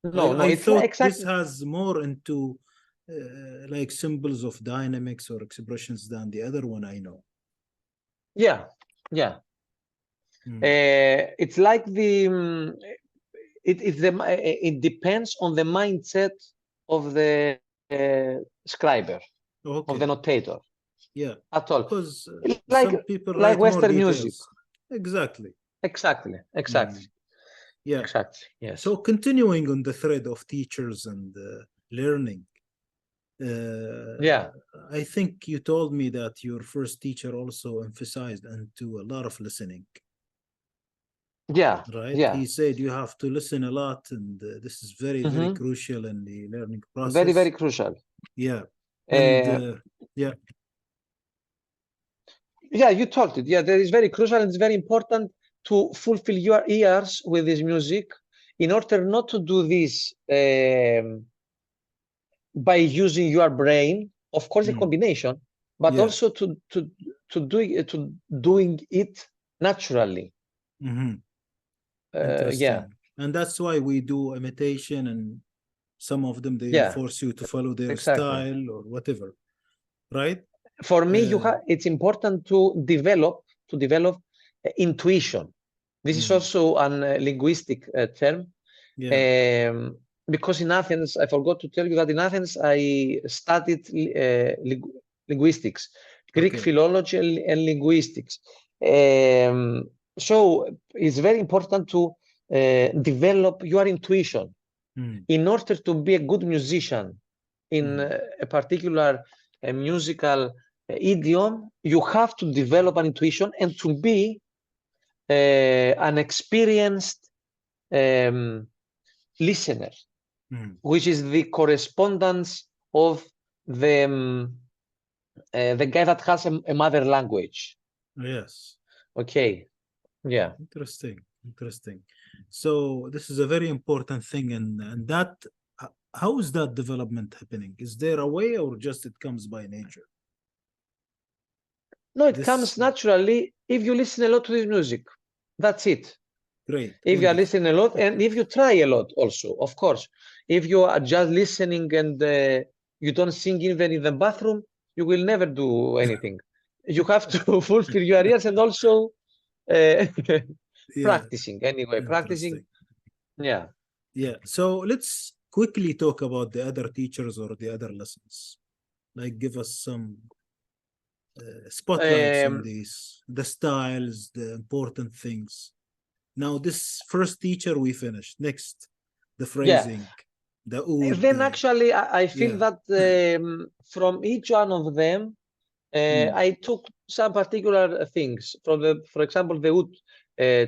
No, I thought this has more into like symbols of dynamics or expressions than the other one I know. Yeah, yeah. It's like it depends on the mindset of the scriber, of the notator. Yeah, at all. Because some people like Western music. Exactly. Yeah, exactly. Yes. So continuing on the thread of teachers and learning. I think you told me that your first teacher also emphasized into a lot of listening. Yeah. Right. Yeah. He said you have to listen a lot, and this is very, very crucial in the learning process. Very, very crucial. Yeah. And yeah. Yeah, you told it. Yeah, that is very crucial, and it's very important to fulfill your ears with this music in order not to do this by using your brain, of course, a combination, but also to doing it naturally. Interesting. And that's why we do imitation, and some of them they force you to follow their style or whatever, right? For me, it's important to develop intuition. This is also a linguistic term. Because in Athens, I forgot to tell you that in Athens I studied linguistics, Greek philology and linguistics. So it's very important to develop your intuition in order to be a good musician in a particular musical idiom. You have to develop an intuition and to be an experienced listener, which is the correspondence of the guy that has a mother language. Yes. Okay. Yeah. Interesting. So this is a very important thing, and that how is that development happening? Is there a way, or just it comes by nature? No, it comes naturally if you listen a lot to this music. That's it. Great. If you are listening a lot, and if you try a lot also, of course. If you are just listening and you don't sing even in the bathroom, you will never do anything. You have to fulfill your ears and also practicing anyway. Practicing. Yeah. Yeah. So let's quickly talk about the other teachers or the other lessons. Like give us some spotlights on these, the styles, the important things. Now, this first teacher we finished. Next, the phrasing, the oud. Then actually, I feel that from each one of them, I took some particular things from for example, the oud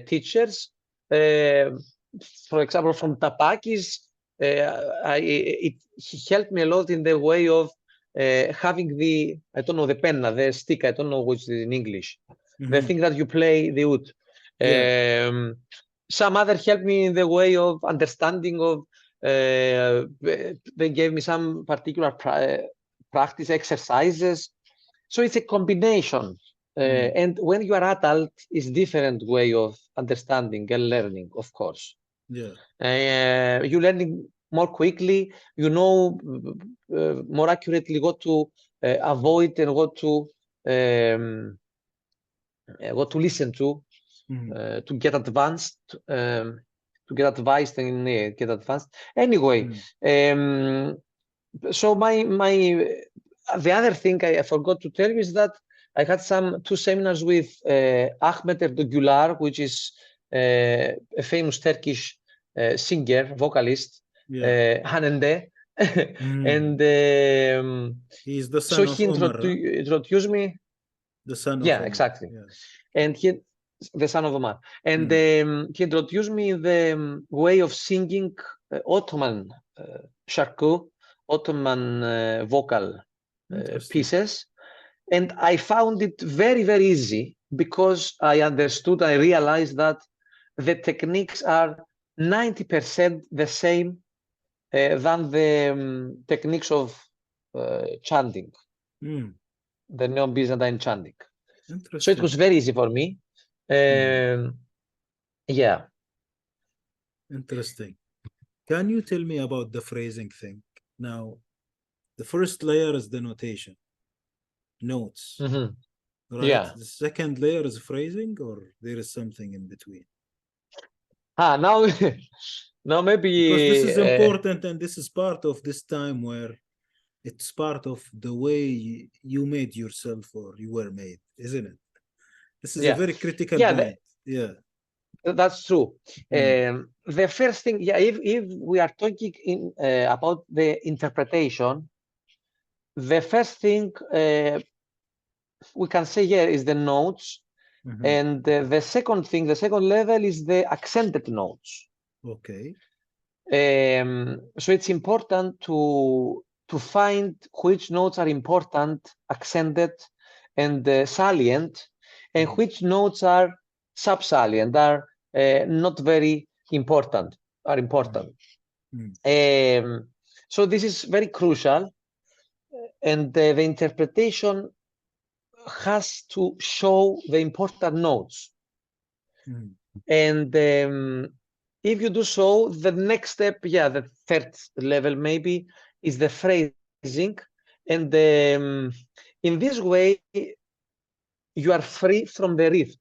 teachers. For example, from Tapakis, he helped me a lot in the way of having the, I don't know, the penna, the stick, I don't know which is in English, the thing that you play the oud. Some other helped me in the way of understanding of, they gave me some particular practice exercises. So it's a combination And when you are adult, it's different way of understanding and learning, of course. Yeah. You're learning more quickly. You know more accurately what to avoid and what to listen to get advanced, to get advised and get advanced. Anyway, so the other thing I forgot to tell you is that I had two seminars with Ahmet Erdoğan, which is a famous Turkish singer, vocalist, Hanende, and he's the so son of he Omar. introduced me. The son of yeah, Omar. exactly. Yeah. And the son of Omar, and he introduced me the way of singing Ottoman şarkı, Ottoman vocal pieces, and I found it very, very easy because I realized that the techniques are 90% the same than the techniques of chanting, the Neo-Byzantine chanting. So it was very easy for me. Yeah. Interesting. Can you tell me about the phrasing thing? Now, the first layer is the notation, notes. Right? Yeah. The second layer is phrasing, or there is something in between? Now, now maybe because this is important, and this is part of this time where it's part of the way you made yourself or you were made, isn't it? This is a very critical point. That's true. The first thing, if we are talking about the interpretation, the first thing we can say here is the notes, and the second thing, the second level is the accented notes. Okay. So it's important to find which notes are important, accented, and salient, and which notes are subsalient, are not very important, are important. So this is very crucial, and the interpretation has to show the important notes. And if you do so, the next step, the third level maybe, is the phrasing. And in this way, you are free from the rhythm.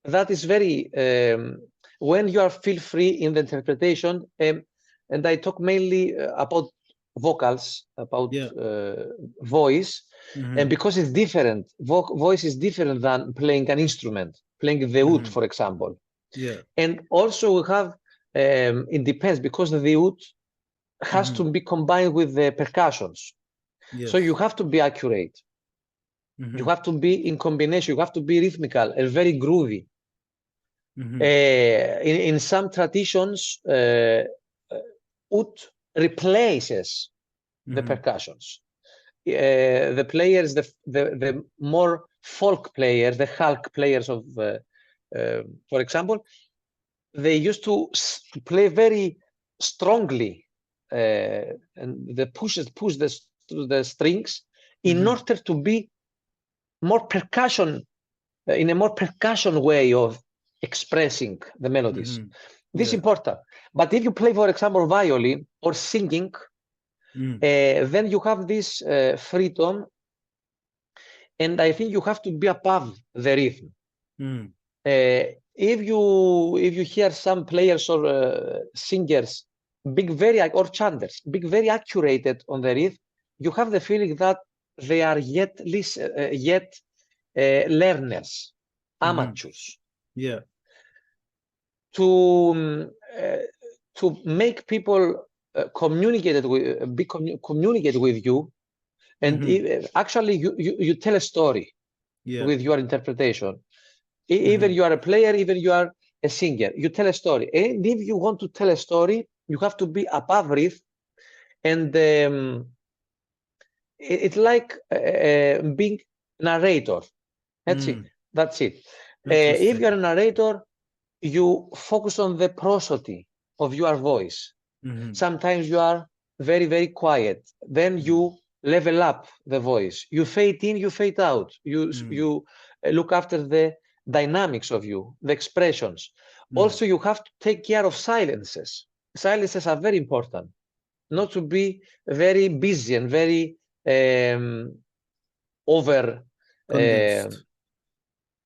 That is very, when you feel free in the interpretation, and I talk mainly about vocals, about voice, and because it's different, voice is different than playing an instrument, playing the oud, for example. And also we have, it depends, because the oud has to be combined with the percussions. So you have to be accurate. You have to be in combination, you have to be rhythmical and very groovy. In some traditions, oud replaces the percussions. The players, the more folk players, the halk players of, for example, they used to play very strongly, and they push the strings in order to be more percussion, in a more percussion way of expressing the melodies. This is important. But if you play, for example, violin or singing, then you have this freedom, and I think you have to be above the rhythm. If you hear some players or singers or chanters very accurate on the rhythm, you have the feeling that they are yet learners, amateurs. To make people communicate with you, and actually you tell a story with your interpretation. Either you are a player, either you are a singer, you tell a story. And if you want to tell a story, you have to be above rhythm, and it's like being narrator. That's it. If you're a narrator, you focus on the prosody of your voice. Sometimes you are very, very quiet. Then you level up the voice. You fade in, you fade out. You look after the dynamics of you, the expressions. Also, you have to take care of silences. Silences are very important. Not to be very busy and very over Condensed.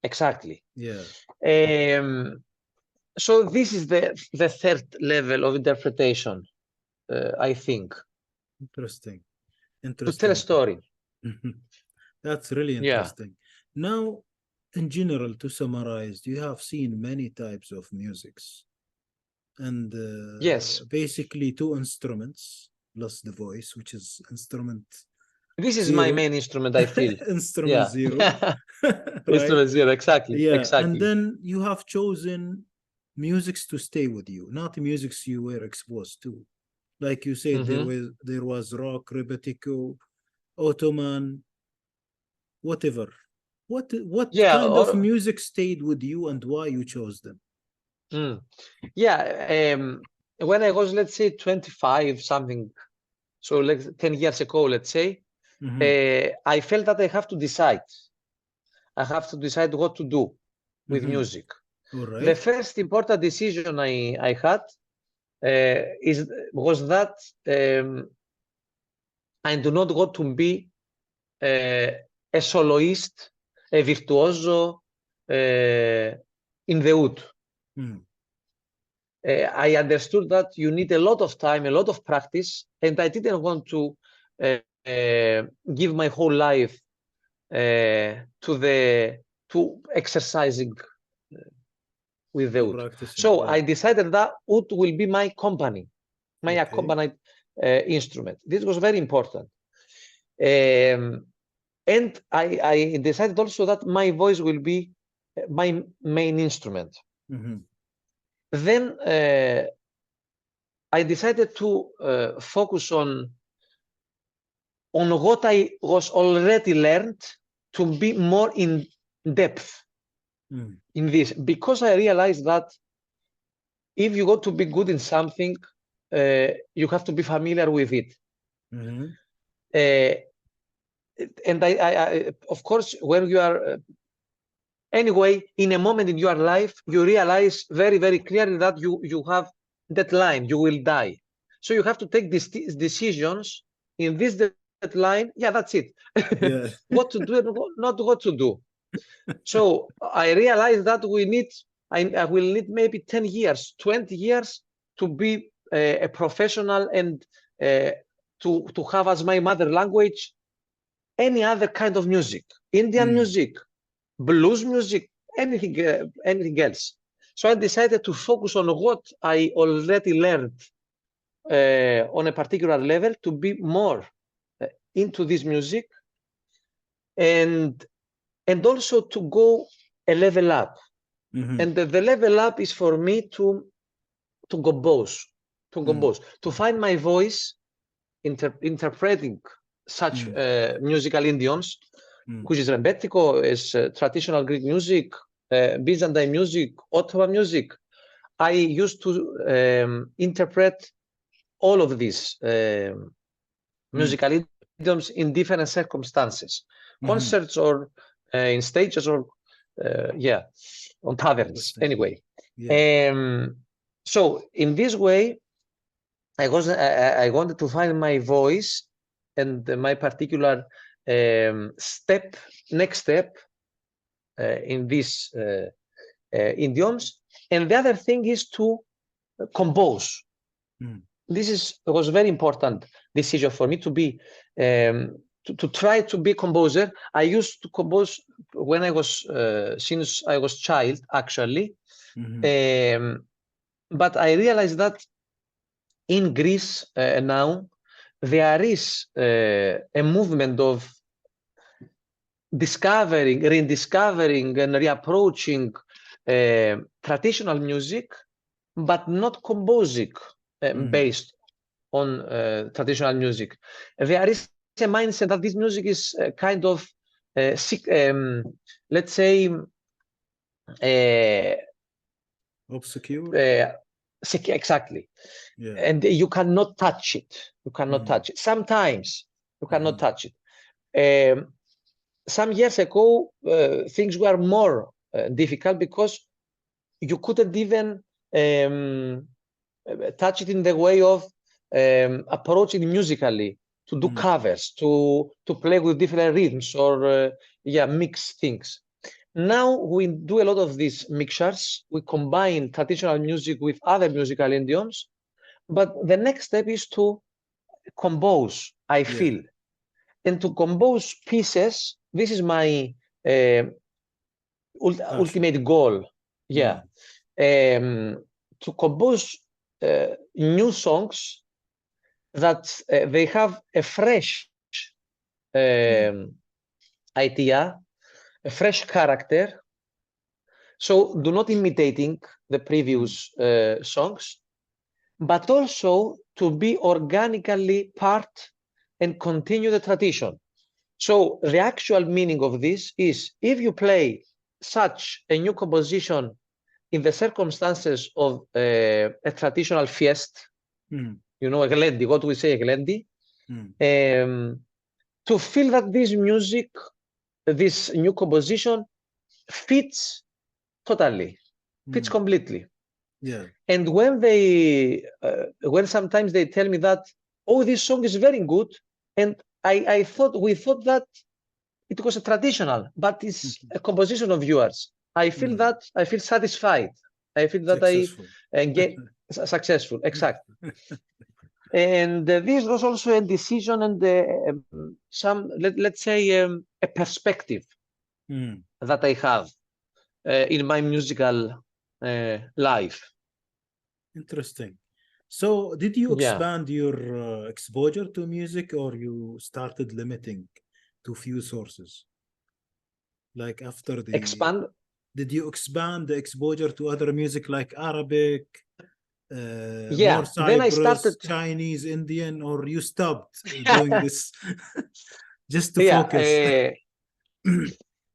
Exactly. Yeah. So this is the third level of interpretation, I think. Interesting. To tell a story. That's really Yeah. interesting. Now, in general, to summarize, you have seen many types of musics, and Yes. basically two instruments plus the voice, which is instrument This is my zero. main instrument, I feel. Instrument Yeah. zero. Right? Instrument zero, exactly. Yeah. Exactly. And then you have chosen musics to stay with you, not musics you were exposed to. Like you said, there was rock, rebetiko, Ottoman, whatever. What kind of music stayed with you and why you chose them? Yeah, when I was, let's say, 25 something, so like 10 years ago, let's say, I felt that I have to decide. I have to decide what to do with music. All right. The first important decision I had was that I do not want to be a soloist, a virtuoso in the wood. I understood that you need a lot of time, a lot of practice, and I didn't want to give my whole life to exercising with the oud. So I decided that oud will be my company, my accompanied instrument. This was very important. And I decided also that my voice will be my main instrument. Then I decided to focus on what I was already learned, to be more in depth in this, because I realized that if you want to be good in something, you have to be familiar with it. And I of course, when you are anyway, in a moment in your life, you realize very, very clearly that you have deadline, you will die. So you have to take these decisions in this deadline. Yeah, that's it. Yeah. What to do and not what to do. So I realized that I will need maybe 10 years, 20 years to be a professional and to have as my mother language any other kind of music, Indian music, blues music, anything else. So I decided to focus on what I already learned on a particular level, to be more into this music, and also to go a level up. And the level up is for me to compose, to find my voice interpreting such musical idioms, which is rebetiko, is traditional Greek music, Byzantine music, Ottoman music. I used to interpret all of these musical idioms in different circumstances, concerts or in stages or on taverns. Anyway, so in this way, I wanted to find my voice and my particular next step in these idioms. And the other thing is to compose. This was very important decision for me to be to try to be a composer. I used to compose when I was since I was child, actually. But I realized that in Greece now there is a movement of discovering, rediscovering, and reapproaching traditional music, but not composing based on traditional music. There is a mindset that this music is kind of, let's say, obscure. Exactly. And you cannot touch it. You cannot touch it. Sometimes you cannot touch it. some years ago, things were more difficult because you couldn't even touch it in the way of approaching musically, to do covers, to play with different rhythms, or mix things. Now we do a lot of these mixtures. We combine traditional music with other musical idioms, but the next step is to compose, I feel. And to compose pieces, this is my ultimate goal. To compose new songs that they have a fresh idea, a fresh character. So do not imitating the previous songs, but also to be organically part and continue the tradition. So the actual meaning of this is, if you play such a new composition in the circumstances of a traditional fiesta, you know, Glendi, what we say, Glendi, to feel that this music, this new composition fits totally, fits completely. And when they, when sometimes they tell me that, oh, this song is very good, and we thought that it was a traditional, but it's a composition of yours. I feel that I feel satisfied. I feel that Successful. I get successful, exactly. And this was also a decision and some, let's say, a perspective that I have in my musical life. Interesting. So did you expand your exposure to music, or you started limiting to few sources? Like after the... Expand? Did you expand the exposure to other music like Arabic, more Cyprus, then I started... Chinese, Indian, or you stopped doing this just to focus?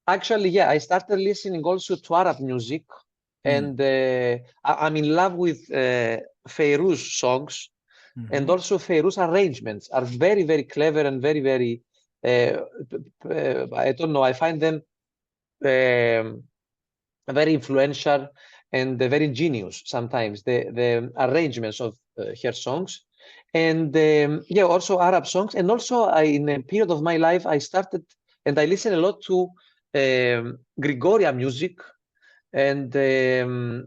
Actually, I started listening also to Arab music, and I'm in love with Feiruz songs, and also Feiruz arrangements are very, very clever and very, very, I don't know, I find them very influential and very ingenious sometimes, the arrangements of her songs. And also Arab songs. And also in a period of my life, I started, and I listen a lot to Gregorian music, and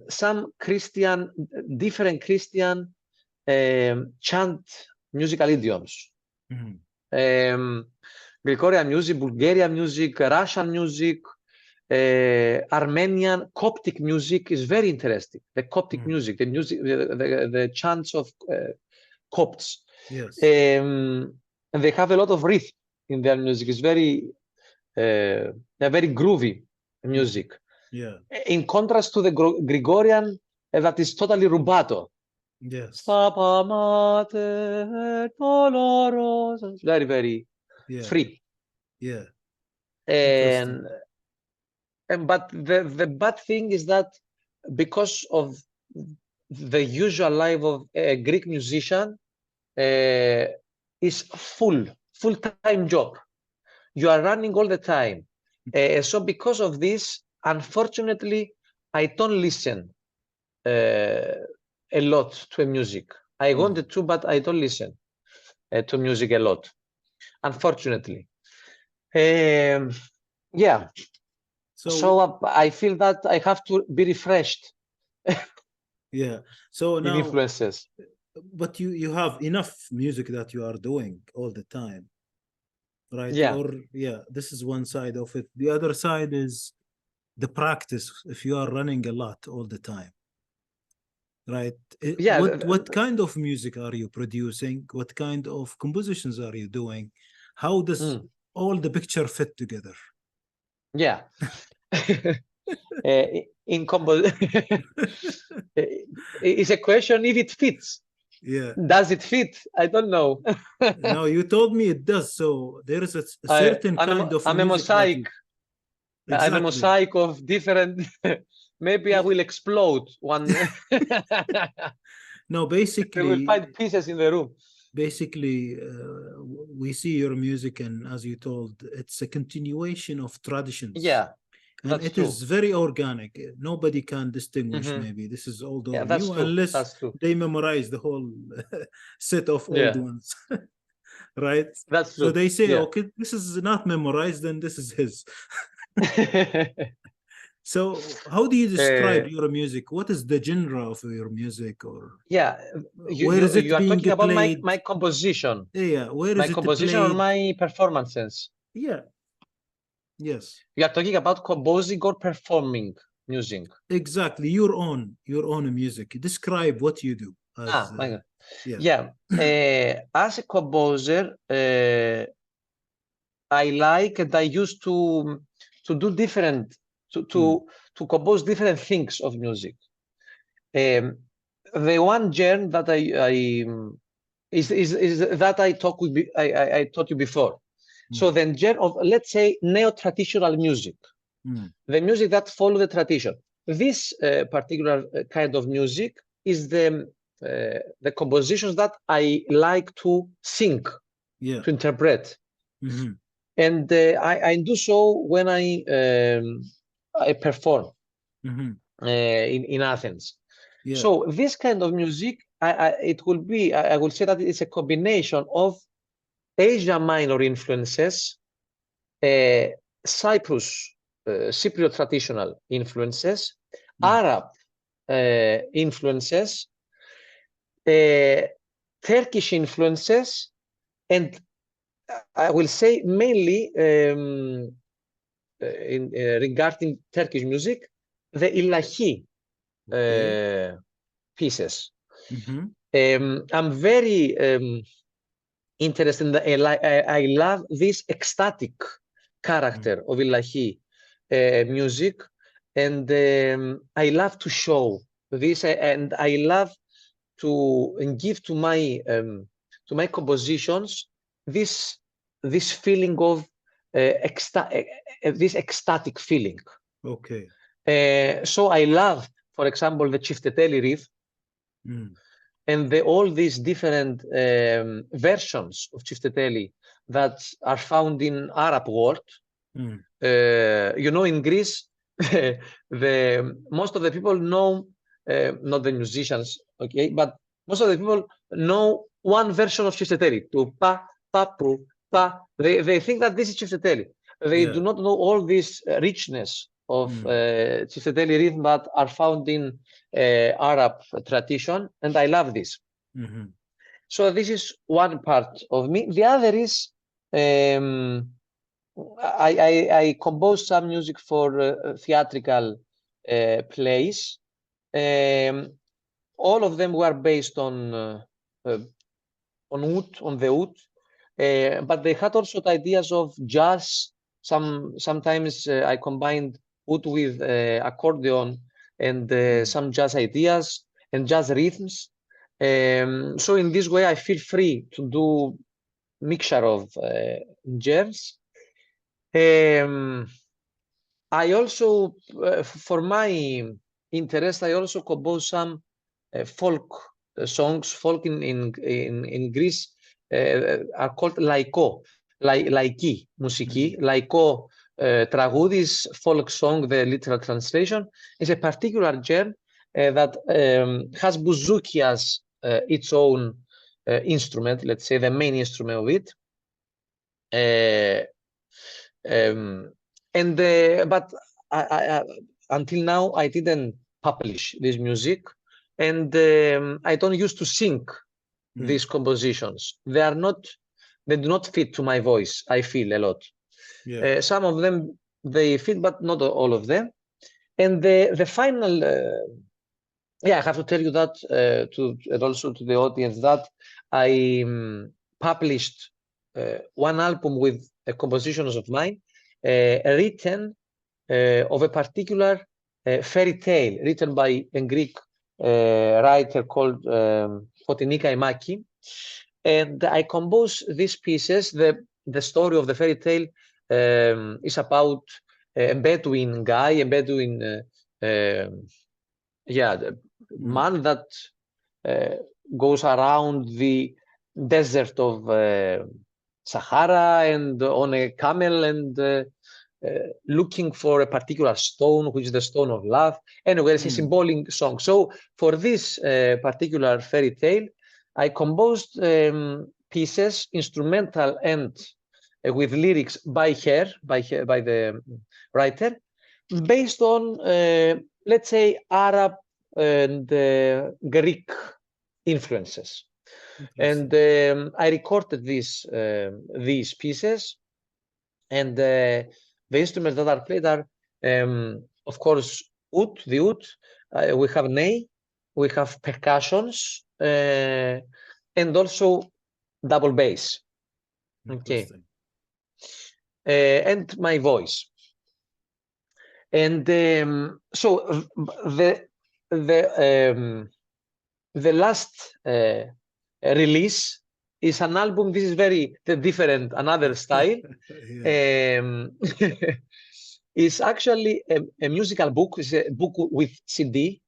some different Christian chant musical idioms. Gregorian music, Bulgarian music, Russian music, Armenian, Coptic music is very interesting. The Coptic music, the music, the chants of Copts. And they have a lot of rhythm in their music. It's very, they're very groovy music. In contrast to the Gregorian, that is totally rubato. Very, very free. But the bad thing is that because of the usual life of a Greek musician, is full-time job. You are running all the time. So because of this, unfortunately, I don't listen a lot to music. I wanted to, but I don't listen to music a lot, unfortunately. So I feel that I have to be refreshed. So now influences. But you have enough music that you are doing all the time, right? Or this is one side of it. The other side is the practice. If you are running a lot all the time, right? What kind of music are you producing? What kind of compositions are you doing? How does all the picture fit together? In combo it's a question if it fits. Does it fit? I don't know. No, you told me it does. So there is a certain kind of I'm a mosaic. I'm a mosaic of different. Maybe I will explode one. No, basically we will find pieces in the room. basically we see your music, and as you told, it's a continuation of traditions. Yeah, And that's it true. is very organic. Nobody can distinguish Mhm. maybe this is old Yeah, or that's new true. unless That's true. they memorize the whole set of old Yeah, ones. Right? that's So true. they say, Yeah. okay, this is not memorized, then this is his. So how do you describe Uh, your music? What is the genre of your music, or yeah, where is you it are being talking about played? my composition, Yeah, where is it or played? my performances. Yeah, yes, You are talking about composing or performing music. exactly. Your own music. Describe what you do as My God. yeah. Yeah. As a composer, I like and I used to do different to Mm, to to compose different things of music. Um, the one genre that is that I talk with I taught you before. So mm, the genre of, let's say, neo-traditional music, mm, the music that follow the tradition. This particular kind of music is the compositions that I like to sing, yeah. to interpret, Hmm. and I do so when I perform Hmm. in Athens. Yeah. So this kind of music, it will be, I will say that it's a combination of Asia Minor influences, uh, Cyprus, Cypriot traditional influences, Mm, Arab influences, uh, Turkish influences, and I will say mainly regarding Turkish music, the ilahi okay. pieces. Hmm. I'm very interested in I love this ecstatic Mm, character of ilahi music, and I love to show this, and I love to give to my compositions this this feeling of this ecstatic feeling. okay. So I love, for example, the Chifteteli riff Mm, and all these different versions of Chifteteli that are found in Arab world. mm, In Greece, the most of the people know, not the musicians, okay, but most of the people know one version of Chifteteli, to pa, pa, pu, pa. They think that this is Chifteteli. They yeah. do not know all this richness of Mm, Chifteteli rhythm that are found in Arab tradition, and I love this. hmm. So this is one part of me. The other is um, I composed some music for theatrical plays. Um, all of them were based uh, on wood, on the wood, but they had also the ideas of jazz. Sometimes I combined wood with accordion and Mm, some jazz ideas and jazz rhythms. So in this way, I feel free to do mixture of genres. Um, I also, for my interest, I also compose some folk songs. Folk in Greece are called laiko, laiki, musiki. mm, Laiko τραγούδι is folk song. The literal translation is a particular genre that has bouzouki as its own instrument. Let's say the main instrument of it. Uh, um, and but until now, I didn't publish this music, and I don't used to sing mm, these compositions. They do not fit to my voice. I feel a lot. yeah. Some of them they fit, but not all of them. And the final, yeah, I have to tell you that and also to the audience that I published one album with compositions of mine, written of a particular fairy tale written by a Greek writer called Fotinika Imaki. And I composed these pieces. The story of the fairy tale is about a Bedouin guy, a Bedouin, the Mm, man that uh, goes around desert of Sahara and on a camel and looking for a particular stone, which is the stone of love. Anyway, it's a symbolic song. So for this particular fairy tale, I composed pieces, instrumental and with lyrics by the writer, based on, let's say, Arab and Greek influences. And I recorded these pieces, and the instruments that are played are, of course, oud, the oud. We have ney, we have percussions, and also double bass. Okay, and my voice. And so the last release is an album. This is very different, another style. It's actually a musical book. It's a book with CD,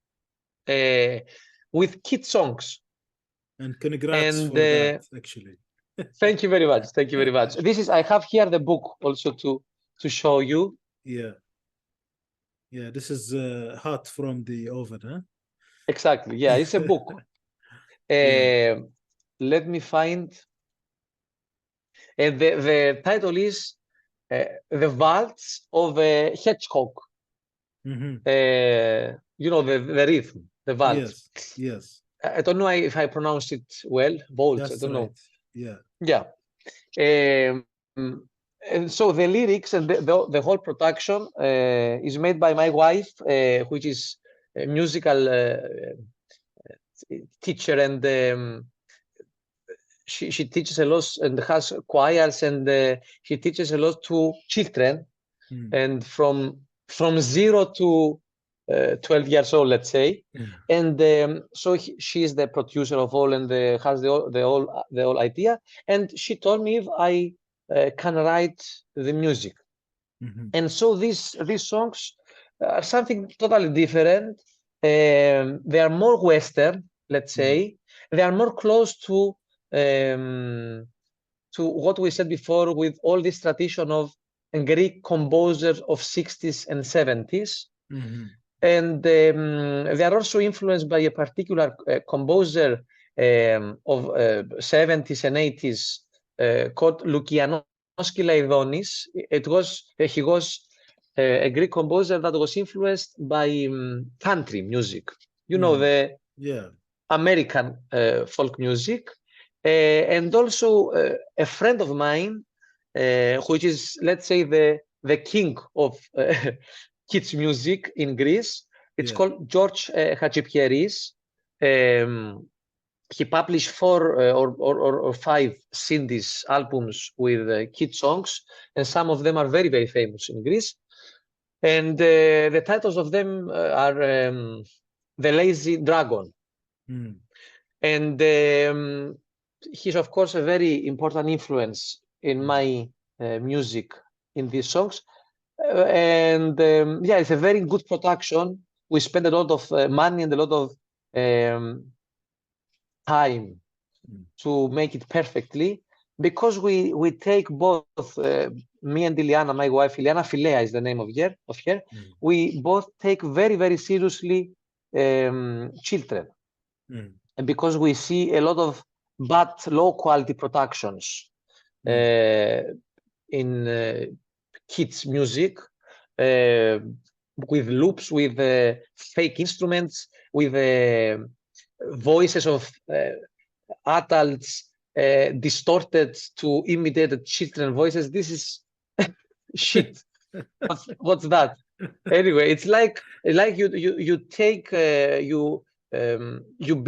with kid songs. And congrats for that, actually. Thank you very much. Thank you very much. I have here the book also to show you. Yeah. Yeah, this is hot from the oven, huh? Exactly. Yeah, it's a book. Let me find. And the title is The Waltz of a Hedgehog. You know, the rhythm, the waltz. Yes, yes. I don't know if I pronounced it well. Waltz, I don't know. Yeah. Yeah. And so the lyrics and the whole production is made by my wife, which is a musical teacher, and she teaches a lot and has choirs, and she teaches a lot to children, and from 0 to 12 years old, let's say. And so she is the producer of all, and has the whole idea. And she told me if I can write the music. And so these songs are something totally different. They are more Western, let's say. They are more close to what we said before, with all this tradition of Greek composers of 60s and 70s. And they are also influenced by a particular composer of 70s and 80s called Lukianos Kylaidonis. He was a Greek composer that was influenced by country music. You know, the American folk music. And also a friend of mine, which is, let's say, the king of kids music in Greece. It's called George Hachipieris. He published 4 or 5 CDs albums with kid songs, and some of them are very, very famous in Greece. And the titles of them are The Lazy Dragon. And he's, of course, a very important influence in my music in these songs. And yeah, it's a very good production. We spend a lot of money and a lot of time to make it perfectly, because we take both, me and Iliana, my wife, Iliana Filea is the name of her. We both take very, very seriously children. And because we see a lot of bad, low quality productions in kids music, with loops, with fake instruments, with voices of adults distorted to imitate the children voices. This is shit. What's that? Anyway, it's like you take you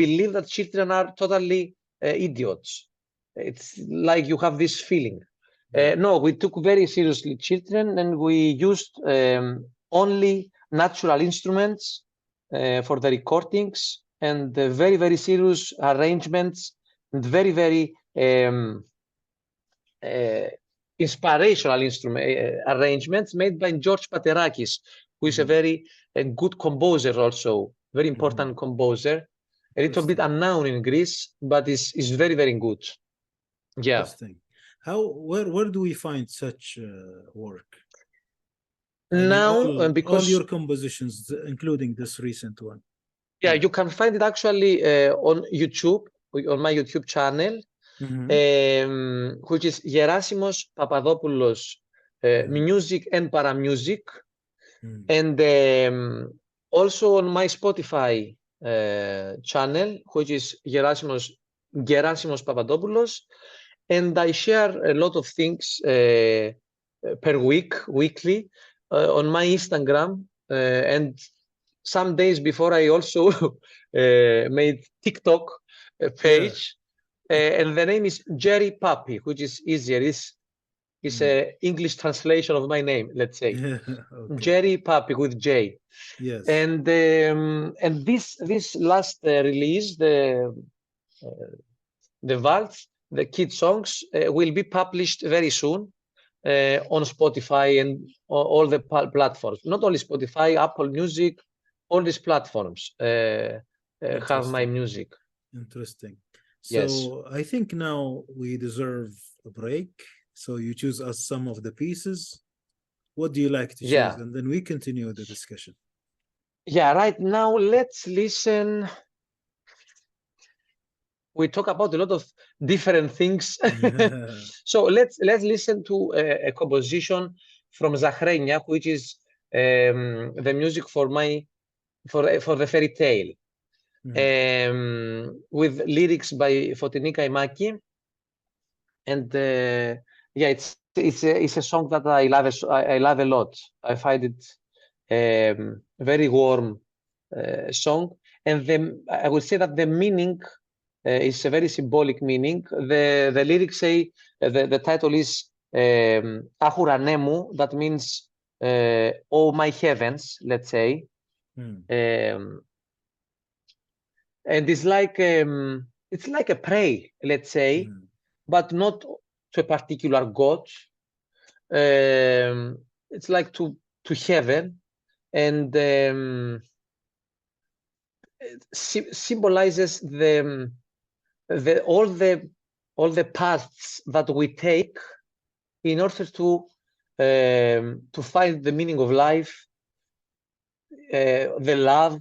believe that children are totally idiots. It's like you have this feeling. No, we took very seriously children, and we used only natural instruments for the recordings, and very, very serious arrangements, and very, very inspirational arrangements made by George Paterakis, who is a very good composer, also very important composer, a little bit unknown in Greece, but is very, very good. Yeah. Interesting. Where do we find such work? I mean, Now, all because your compositions, including this recent one. yeah, you can find it actually on YouTube, on my YouTube channel, which is Gerasimos Papadopoulos Music and Paramusic, and also on my Spotify channel, which is Gerasimos Papadopoulos, and I share a lot of things per weekly, on my Instagram, and some days before I also made TikTok page, and the name is Jerry Pappy, which is easier. It's a English translation of my name, let's say. Okay. Jerry Pappy with J. Yes. And this last release, the Waltz, the kid songs, will be published very soon on Spotify and all the platforms. Not only Spotify, Apple Music, all these platforms have my music. Interesting. So yes. I think now we deserve a break. So you choose us some of the pieces. What do you like to choose? And then we continue the discussion. Yeah, right now let's listen. We talk about a lot of different things. So let's listen to a composition from Zahrenia, which is the music for the fairy tale, with lyrics by Fotini Kaimaki. And yeah, it's a song that I love a lot. I find it very warm song, and I would say that the meaning is a very symbolic meaning. The lyrics say the title is Ahuranemu, that means oh my heavens, let's say, and it's like a prayer, let's say, but not to a particular god. It's like to heaven, and symbolizes all the paths that we take in order to find the meaning of life, the love,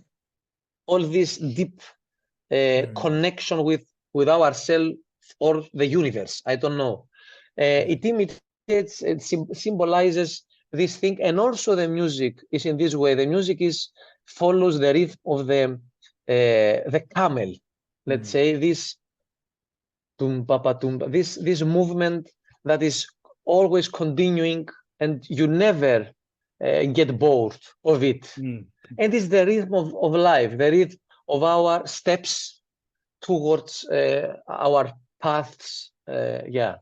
all this deep connection with ourselves or the universe. I don't know. It imitates, it symbolizes this thing, and also the music is in this way. The music follows the rhythm of the camel. Let's say this tumpa tumpa, this movement that is always continuing, and you never get bored of it. And it's the rhythm of life, the rhythm of our steps towards our paths. Yeah.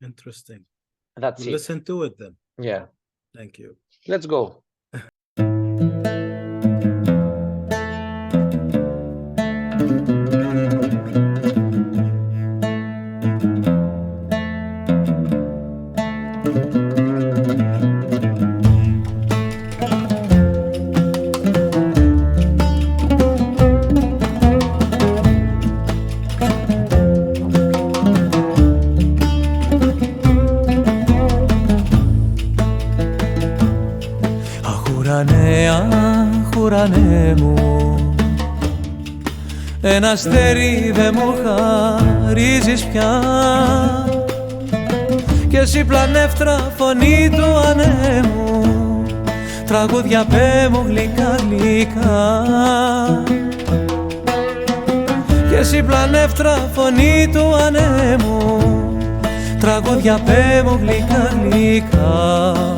Interesting. That's it. Listen to it then. Yeah. Thank you. Let's go. Ουρανέ μου, ένα αστέρι δε μου χαρίζεις πια, κι εσύ πλανεύτρα φωνή του ανέμου, τραγούδια πέ μου γλυκά γλυκά, κι εσύ πλανεύτρα φωνή του ανέμου, τραγούδια πέ μου γλυκά γλυκά.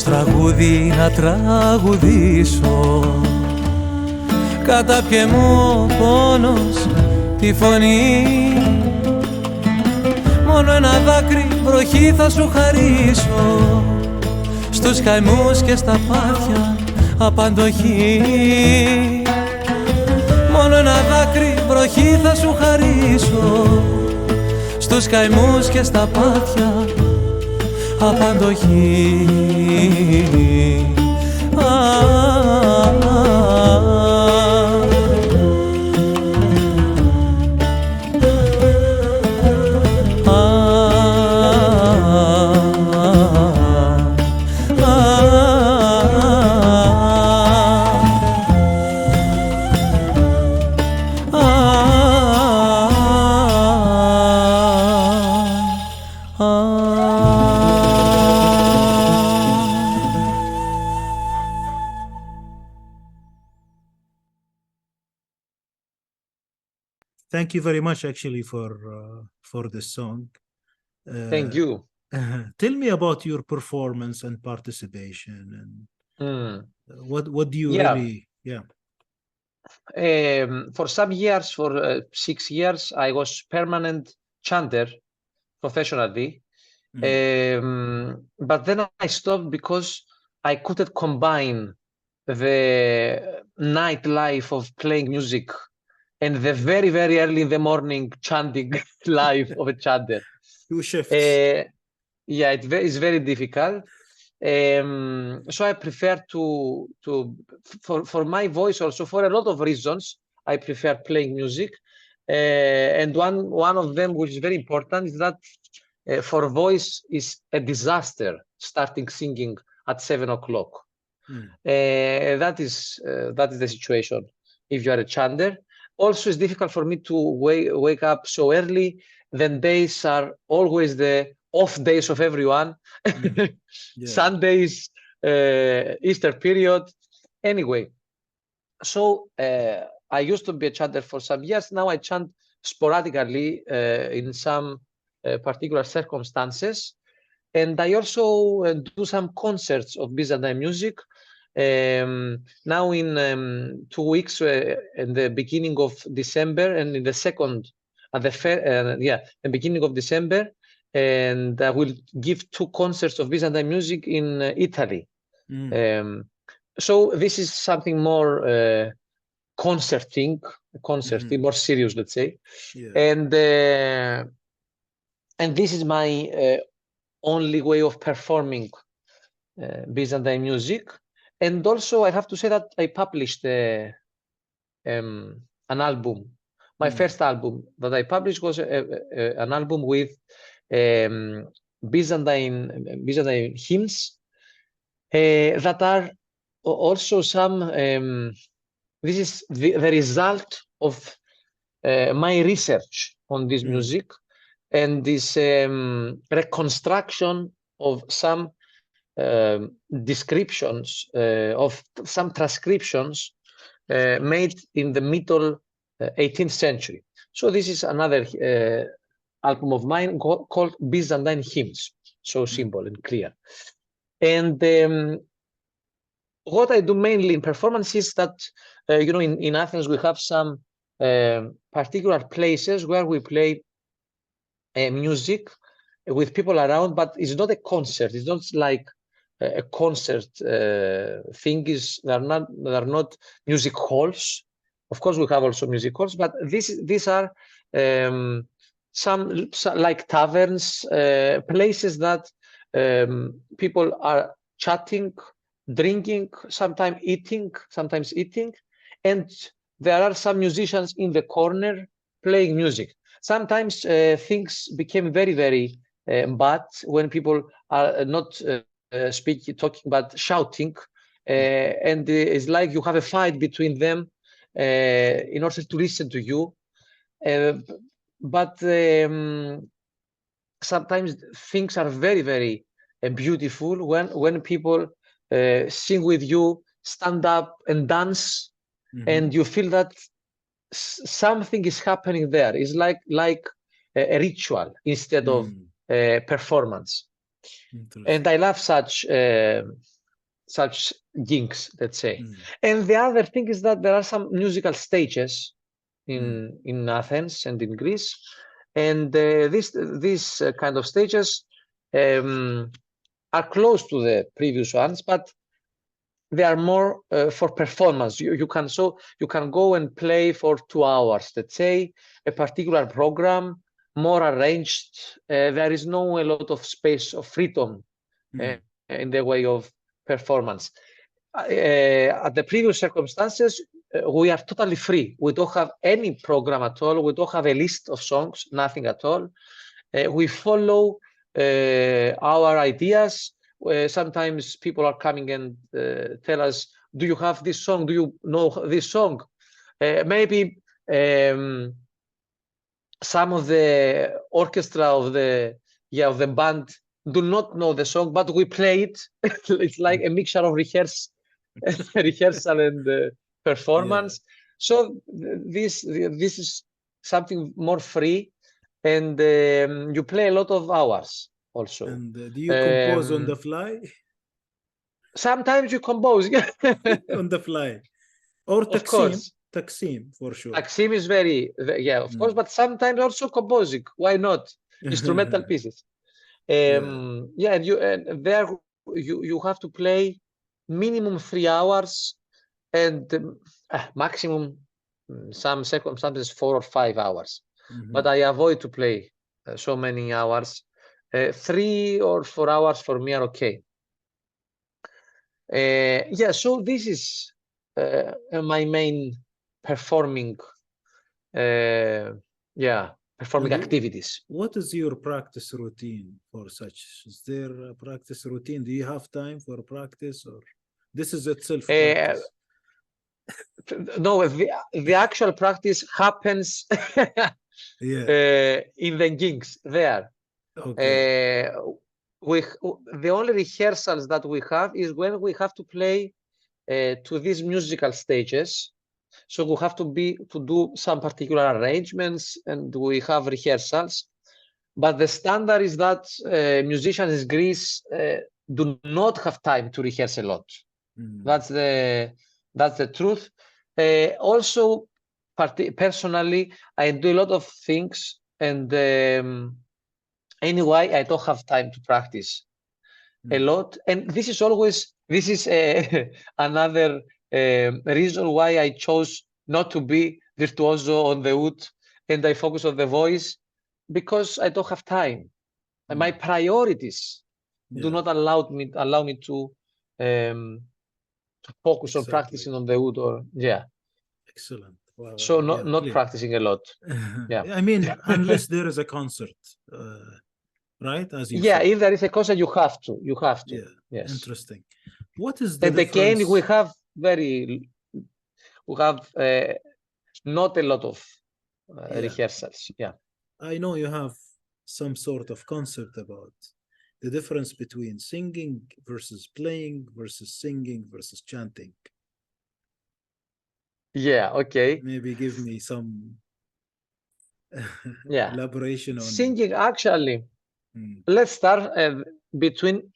τραγούδι να τραγουδήσω. Κατάπιε μου ο πόνος τη φωνή, μόνο ένα δάκρυ βροχή θα σου χαρίσω, στους καημούς και στα πάθια απαντοχή. Μόνο ένα δάκρυ βροχή θα σου χαρίσω, στους καημούς και στα πάθια απαντοχή. Thank you very much, actually, for this song. Thank you. Tell me about your performance and participation, and what do you really? Yeah. For some years, for 6 years, I was permanent chanter professionally. But then I stopped because I couldn't combine the nightlife of playing music and the very, very early in the morning chanting life of a chanter. Two shifts. Yeah, it's very difficult. So I prefer for my voice also, for a lot of reasons, I prefer playing music. And one of them, which is very important, is that for voice is a disaster starting singing at 7 o'clock. That is the situation if you are a chanter. Also, it's difficult for me to wake up so early. Then days are always the off days of everyone. Sundays, Easter period. Anyway, so I used to be a chanter for some years. Now I chant sporadically in some particular circumstances. And I also do some concerts of Byzantine music. Now in 2 weeks, in the beginning of December, and in the the beginning of December, and I will give 2 concerts of Byzantine music in Italy. So this is something more concerting, more serious, let's say. And this is my only way of performing Byzantine music. And also, I have to say that I published an album. My first album that I published was an album with Byzantine hymns that are also some. This is the result of my research on this music and this reconstruction of some descriptions of some transcriptions made in the middle 18th century. So this is another album of mine called Byzantine Hymns, so simple and clear. And what I do mainly in performance is that, in Athens we have some particular places where we play music with people around, but it's not a concert. It's not like a concert thing. There are not music halls. Of course, we have also music halls, but these are some like taverns, places that people are chatting, drinking, sometimes eating, and there are some musicians in the corner playing music. Sometimes things became very, very bad when people are not talking, but shouting, and it's like you have a fight between them in order to listen to you. But sometimes things are very, very beautiful when people sing with you, stand up and dance, and you feel that something is happening there. It's like a ritual instead of performance. And I love such such gigs, let's say. And the other thing is that there are some musical stages in Athens and in Greece, and these kind of stages are close to the previous ones, but they are more for performance. You can go and play for 2 hours, let's say, a particular program, more arranged. There is no a lot of space of freedom in the way of performance. At the previous circumstances, we are totally free. We don't have any program at all. We don't have a list of songs, nothing at all. We follow our ideas. Sometimes people are coming and tell us, do you have this song? Do you know this song? Maybe some of the orchestra of the band do not know the song, but we play it. It's like a mixture of rehearsal and performance. So this is something more free, and you play a lot of hours also. And do you compose on the fly? Sometimes you compose on the fly, or taksim for sure. Taksim is very, of course, but sometimes also composing. Why not? Instrumental pieces. And there you have to play minimum 3 hours, and maximum some circumstances 4 or 5 hours. But I avoid to play so many hours. 3 or 4 hours for me are okay. So this is my main performing activities. What is your practice routine for such? Is there a practice routine? Do you have time for practice, or this is itself practice? No, the actual practice happens in the gigs there. Okay. The only rehearsals that we have is when we have to play to these musical stages. So we have to do some particular arrangements, and we have rehearsals. But the standard is that musicians in Greece do not have time to rehearse a lot. That's the truth. Also, personally, I do a lot of things, and anyway, I don't have time to practice a lot. And this is another reason why I chose not to be virtuoso on the oud, and I focus on the voice, because I don't have time. And my priorities do not allow me to focus on practicing on the oud, or Excellent. Well, so not practicing a lot. I mean, unless there is a concert, right? As you said. If there is a concert, you have to. Yes. Interesting. What is the and difference? Again, we have not a lot of rehearsals. I know you have some sort of concept about the difference between singing versus playing versus singing versus chanting. Okay. Maybe give me some elaboration on singing. Actually, let's start between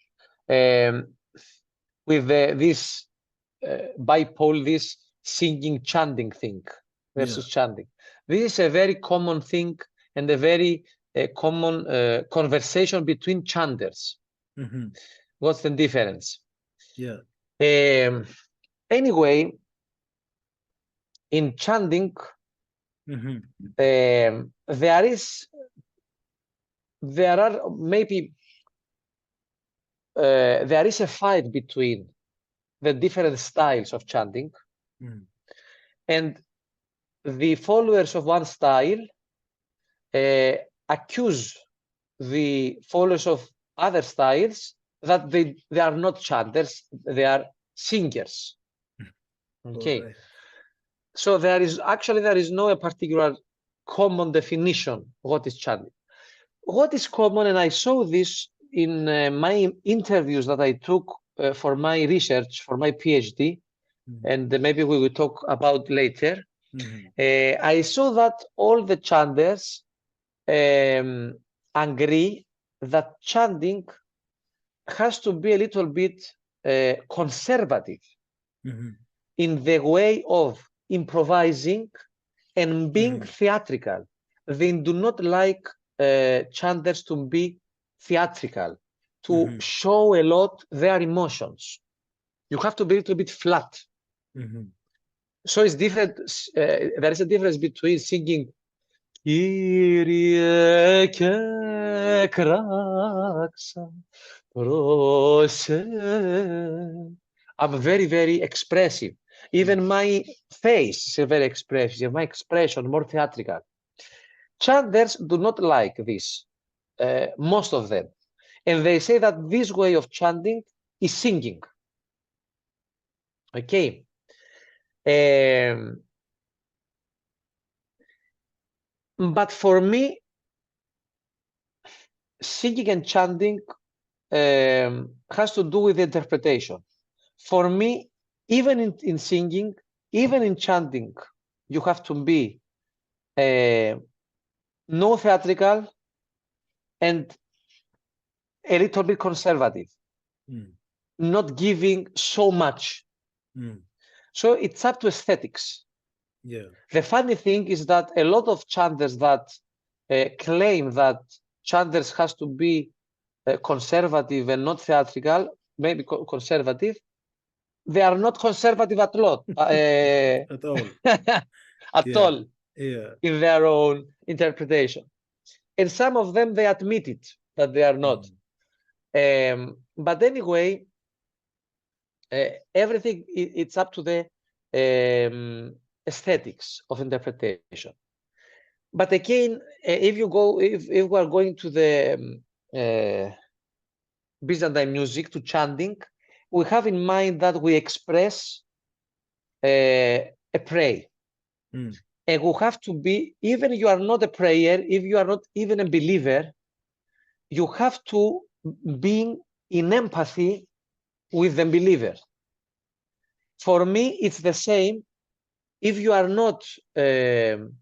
with this bipole, this singing chanting thing versus chanting. This is a very common thing and a very common conversation between chanters. What's the difference? Anyway, in chanting, there is a fight between the different styles of chanting, and the followers of one style accuse the followers of other styles that they are not chanters, they are singers. Okay. Right. So there is no a particular common definition of what is chanting. What is common, and I saw this in my interviews that I took for my research, for my PhD, and maybe we will talk about later. I saw that all the chanters agree that chanting has to be a little bit conservative in the way of improvising and being theatrical. They do not like chanters to be theatrical, to show a lot their emotions. You have to be a little bit flat. So it's different. There is a difference between singing Kyrie ke kraxa prose. I'm very, very expressive. Even my face is very expressive, my expression more theatrical. Chanters do not like this, most of them. And they say that this way of chanting is singing. Okay. But for me, singing and chanting has to do with interpretation. For me, even in singing, even in chanting, you have to be no theatrical and a little bit conservative, not giving so much. So it's up to aesthetics. Yeah. The funny thing is that a lot of chanters that claim that chanters has to be conservative and not theatrical, maybe conservative, they are not conservative at all. At all. At all. Yeah. In their own interpretation. And some of them, they admit it, that they are not. But anyway, everything, it's up to the aesthetics of interpretation. But again, if we are going to the Byzantine music, to chanting, we have in mind that we express a prayer. And we have to be, even if you are not a prayer, if you are not even a believer, you have to be in empathy with the believer. For me, it's the same if you are not in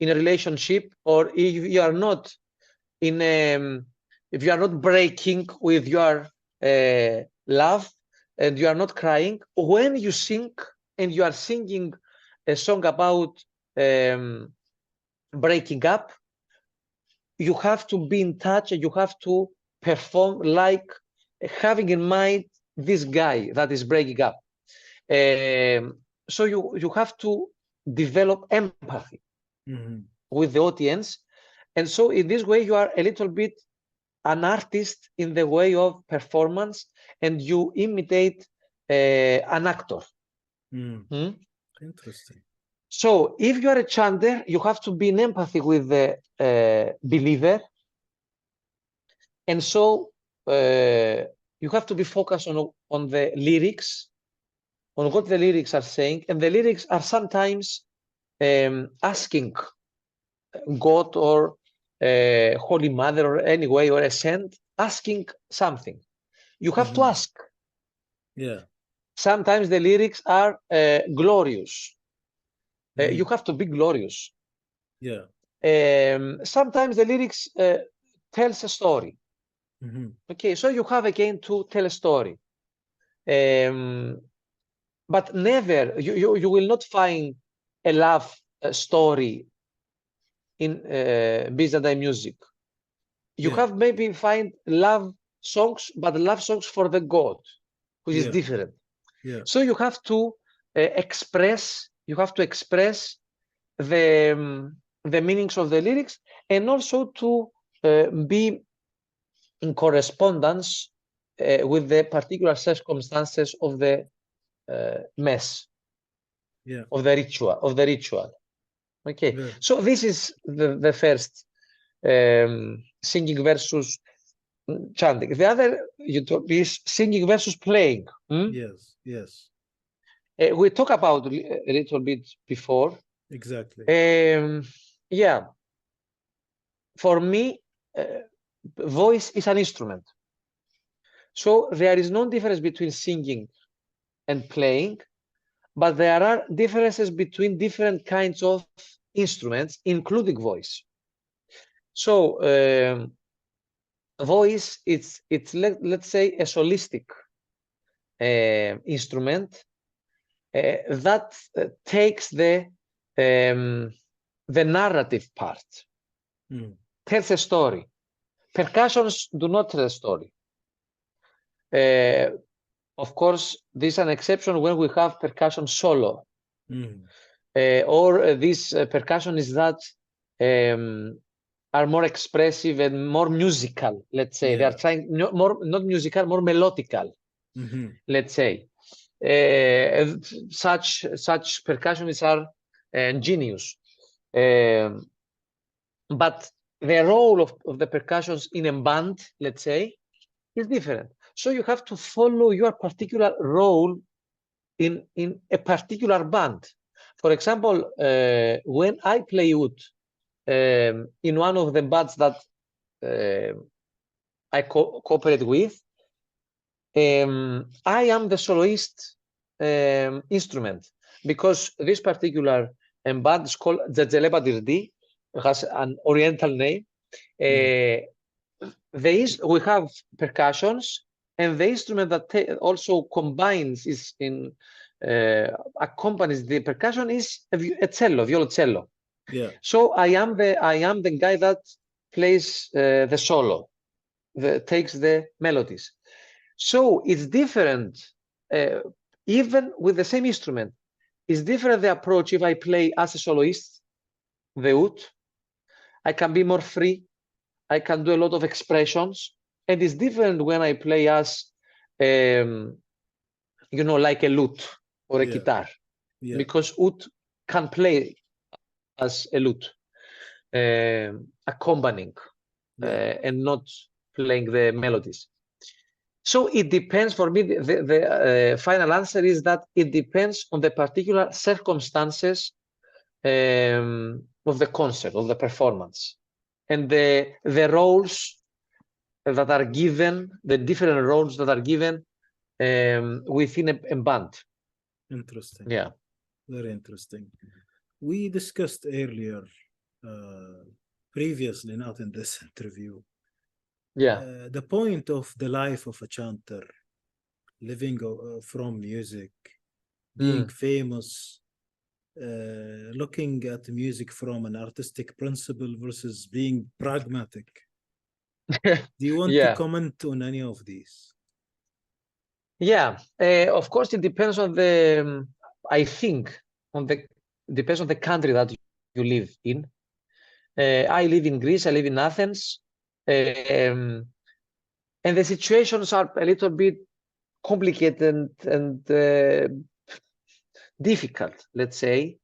a relationship, or if you are not if you are not breaking with your love and you are not crying, when you sing and you are singing a song about breaking up, you have to be in touch and you have to perform like having in mind this guy that is breaking up. So you have to develop empathy with the audience. And so in this way, you are a little bit an artist in the way of performance, and you imitate an actor. Interesting. So if you are a chanter, you have to be in empathy with the believer. And so you have to be focused on the lyrics, on what the lyrics are saying. And the lyrics are sometimes asking God or Holy Mother or any way, or a saint, asking something. You have to ask. Yeah. Sometimes the lyrics are glorious. You have to be glorious. Yeah. Sometimes the lyrics tells a story. Okay, so you have again to tell a story. But never, you will not find a love story in Byzantine music. You have maybe find love songs, but love songs for the God, which is different. Yeah. So you have to express. You have to express the meanings of the lyrics, and also to be in correspondence with the particular circumstances of the mass, of the ritual. Okay, so this is the first singing versus chanting. The other is singing versus playing. Yes, yes. We talked about a little bit before. Exactly. Yeah. For me, voice is an instrument. So there is no difference between singing and playing, but there are differences between different kinds of instruments, including voice. So voice, it's let's say a solistic instrument that takes the narrative part, tells a story. Percussions do not tell a story. Of course, this is an exception when we have percussion solo, or this percussion is that are more expressive and more musical, let's say. They are trying not musical, more melodical, let's say. Such percussionists are genius. But the role of the percussions in a band, let's say, is different. So you have to follow your particular role in a particular band. For example, when I play oud in one of the bands that I cooperate with, I am the soloist instrument, because this particular band is called Dzedzeleba, has an oriental name. We have percussions, and the instrument that also combines accompanies the percussion is a cello, violoncello. Yeah. So I am the guy that plays the solo, takes the melodies. So it's different, even with the same instrument. It's different the approach if I play as a soloist, the oud. I can be more free. I can do a lot of expressions, and it's different when I play as, like a lute or a guitar, because oud can play as a lute, accompanying and not playing the melodies. So it depends. For me, the final answer is that it depends on the particular circumstances of the concert, of the performance, and the roles that are given, the different roles that are given within a band. Interesting. Yeah. Very interesting. We discussed earlier, previously, not in this interview, the point of the life of a chanter, living from music, being famous, looking at music from an artistic principle versus being pragmatic. Do you want to comment on any of these? Yeah, of course, it depends on the, I think, depends on the country that you live in. I live in Greece, I live in Athens, and the situations are a little bit complicated and difficult, let's say.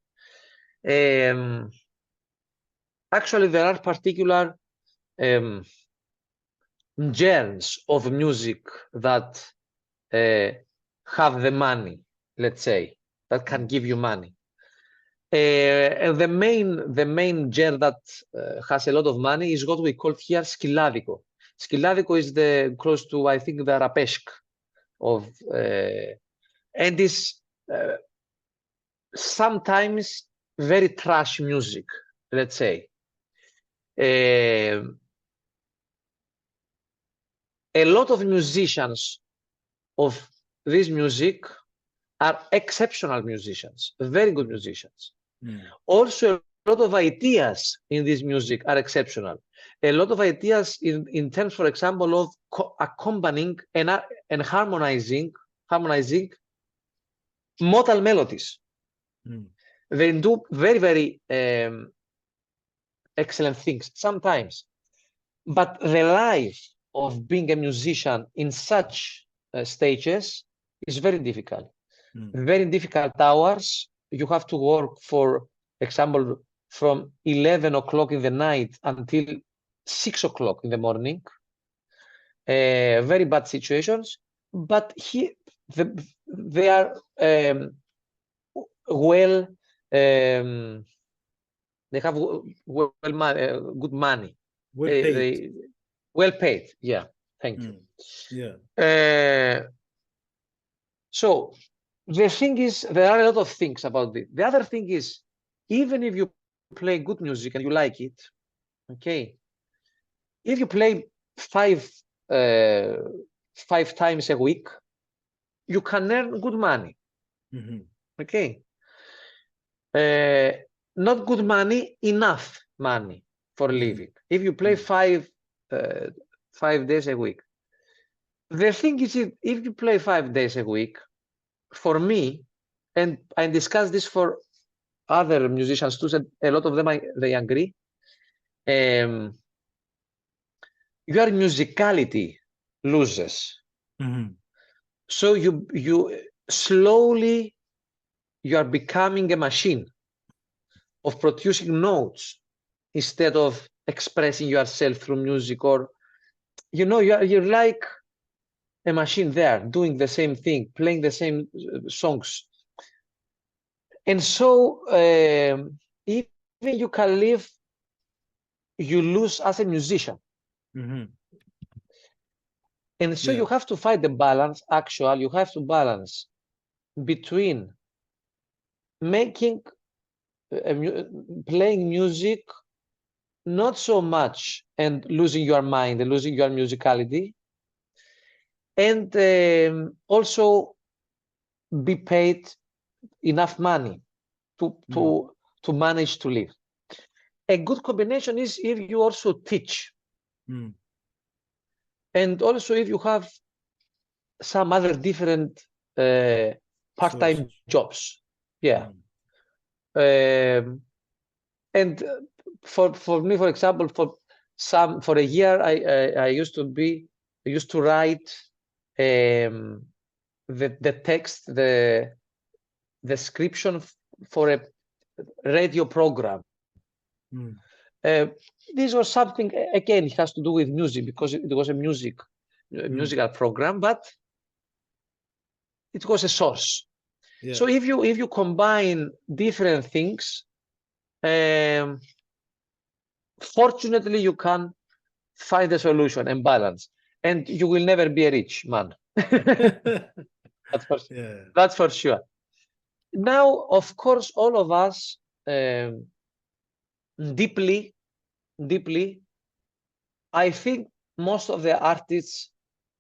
Actually, there are particular genres of music that have the money, let's say, that can give you money. And the main genre that has a lot of money is what we call here skilladiko. Skilladiko is close to, I think, the arabesque of, and is sometimes very trash music, let's say. A lot of musicians of this music are exceptional musicians, very good musicians. Also, a lot of ideas in this music are exceptional. A lot of ideas in terms, for example, of accompanying and harmonizing modal melodies. They do very, very excellent things sometimes. But the life of being a musician in such stages is very difficult. Very difficult hours. You have to work, for example, from 11 o'clock in the night until 6 o'clock in the morning. Very bad situations, but they are well. They have good money. Well paid. Well paid. Yeah. Thank you. Yeah. So the thing is, there are a lot of things about it. The other thing is, even if you play good music and you like it, okay, if you play five times a week, you can earn good money. Okay. Not good money, enough money for living. If you play 5 days a week. The thing is, if you play 5 days a week, for me, and I discuss this for other musicians too, and a lot of them they agree, your musicality loses. So you slowly you are becoming a machine of producing notes instead of expressing yourself through music, or you're like a machine there doing the same thing, playing the same songs. And so even you can live, you lose as a musician. And so you have to find the balance. Actually, you have to balance between making playing music not so much and losing your mind and losing your musicality, and also be paid enough money to manage to live. A good combination is if you also teach, and also if you have some other different part-time jobs. And for me, for example, for a year, I used to write the text, the description for a radio program. This was something, again, it has to do with music, because it was a musical program, but it was a source. So if you combine different things, fortunately you can find a solution and balance, and you will never be a rich man. That's for sure. Now, of course, all of us deeply, I think most of the artists,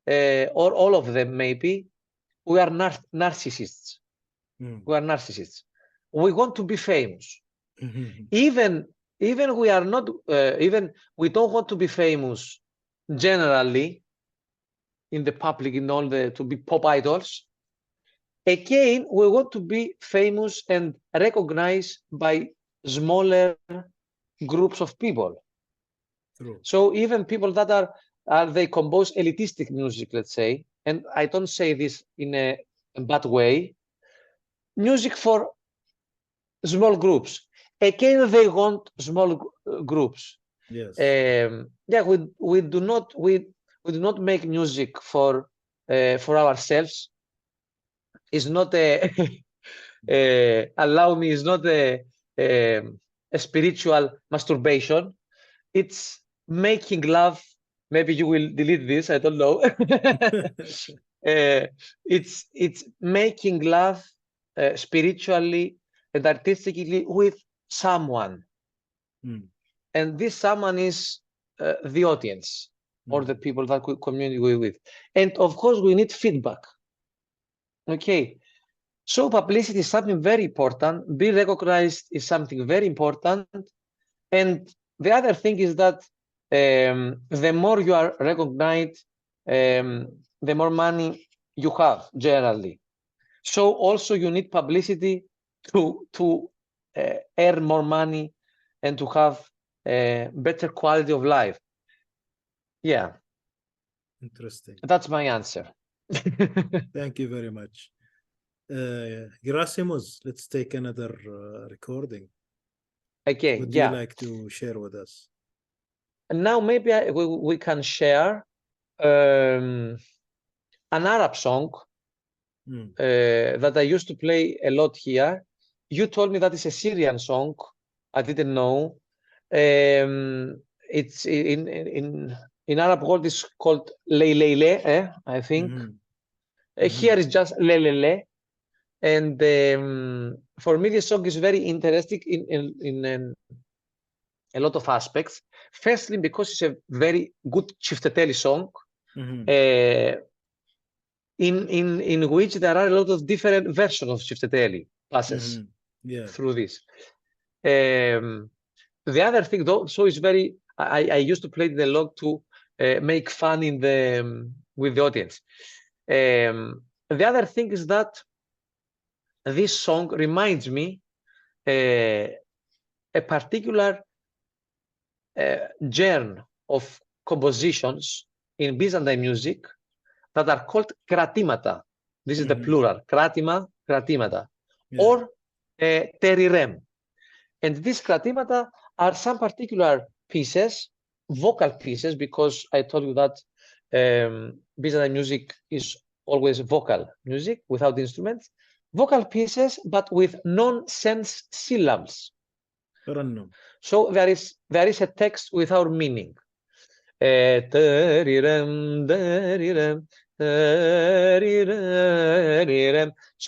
or all of them maybe, we are narcissists. We are narcissists. We want to be famous. Even we are not, even we don't want to be famous generally in the public, in all to be pop idols. Again, we want to be famous and recognized by smaller groups of people. So even people that they compose elitistic music, let's say, and I don't say this in a bad way, music for small groups. Again, they want small groups. We do not make music for ourselves. It's not allow me. It's not a spiritual masturbation. It's making love. Maybe you will delete this. I don't know. It's making love spiritually and artistically with someone, and this someone is the audience or the people that we communicate with. And of course, we need feedback. Okay, so publicity is something very important. Being recognized is something very important. And the other thing is that the more you are recognized, the more money you have generally. So also you need publicity to earn more money and to have a better quality of life. Yeah. Interesting. That's my answer. Thank you very much. Gerasimos, let's take another recording. Okay, Would you like to share with us? And now maybe we can share an Arab song that I used to play a lot here. You told me that it's a Syrian song. I didn't know. It's in Arab world, it's called Leylele, I think. Here is just Lelele. And for me, this song is very interesting in a lot of aspects. Firstly, because it's a very good Chifteteli song. in which there are a lot of different versions of Çifteteli passes through this. The other thing, though, so it's very. I used to play the log to make fun with the audience. The other thing is that this song reminds me a particular genre of compositions in Byzantine music that are called kratimata. This is the plural, kratima, kratimata, or terirem. And these kratimata are some particular pieces, vocal pieces, because I told you that Byzantine music is always vocal music without instruments, vocal pieces, but with nonsense syllables. So there is a text without meaning. So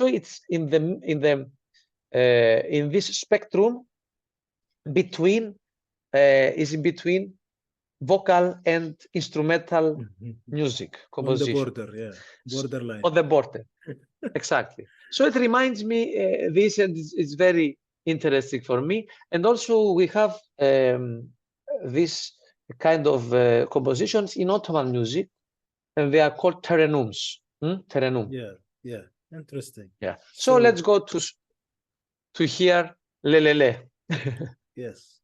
it's in this spectrum between vocal and instrumental music composition. On the border, borderline. On the border, exactly. So it reminds me this, and it's very interesting for me. And also we have this kind of compositions in Ottoman music, and they are called terenums. Terenum. Yeah, interesting. Yeah. So let's go to hear lelele. Yes.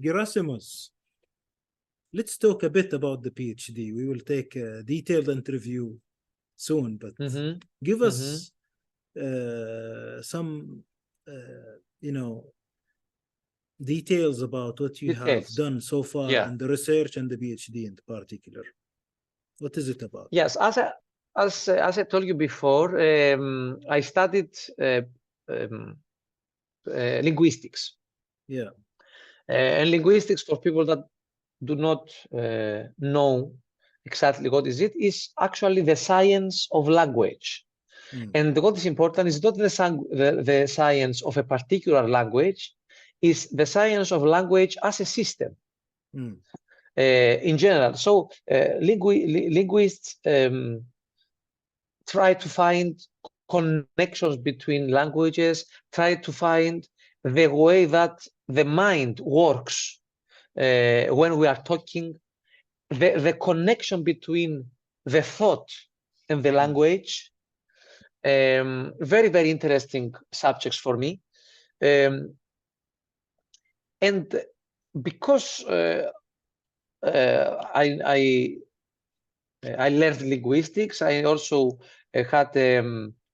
Gerasimos, let's talk a bit about the PhD. We will take a detailed interview soon, but give us some, details about what you have done so far in the research and the PhD in particular. What is it about? Yes, as I told you before, I studied linguistics. Yeah. And linguistics, for people that do not know exactly what is actually the science of language. And what is important is not the science of a particular language, is the science of language as a system in general. So linguists try to find connections between languages, try to find the way that the mind works when we are talking, the connection between the thought and the language. Very, very interesting subjects for me. And because I learned linguistics, I also had a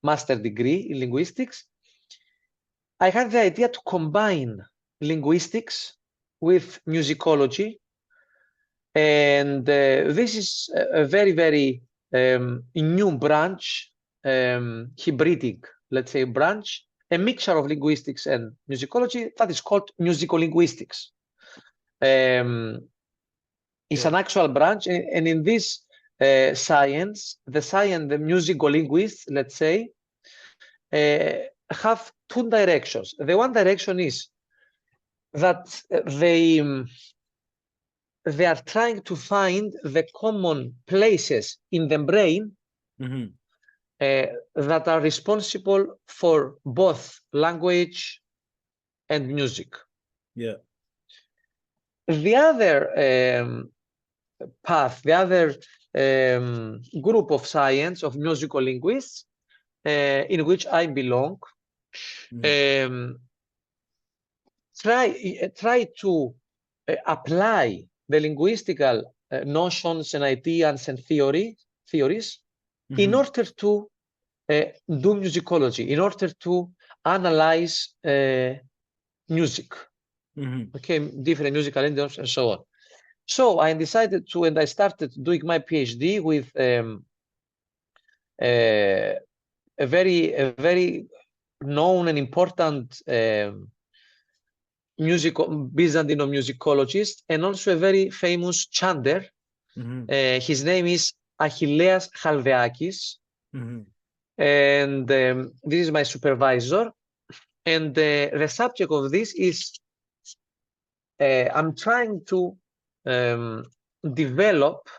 master's degree in linguistics. I had the idea to combine linguistics with musicology. And this is a very, very new branch, hybridic, let's say, branch, a mixture of linguistics and musicology that is called musicolinguistics. It's an actual branch, and in this science, the musicolinguists, let's say, have two directions. The one direction is that they are trying to find the common places in the brain that are responsible for both language and music. Yeah. The other path, the other group of science of musical linguists, in which I belong, try to apply the linguistical notions and ideas and theories in order to do musicology, in order to analyze music, okay, different musical idioms and so on. So I decided to, and I started doing my PhD with a very known and important Byzantine musicologist, and also a very famous chanter. His name is Achilleas Chaldeakis, and this is my supervisor. And the subject of this is I'm trying to develop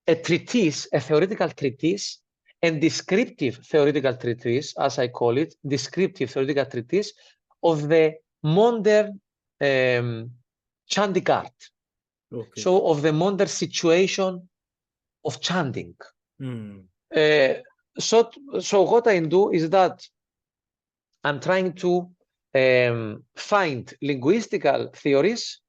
a treatise, a theoretical treatise, and descriptive theoretical treatise, as I call it, descriptive theoretical treatise of the modern chanting art. Okay. So of the modern situation of chanting. So what I do is that I'm trying to find linguistic theories,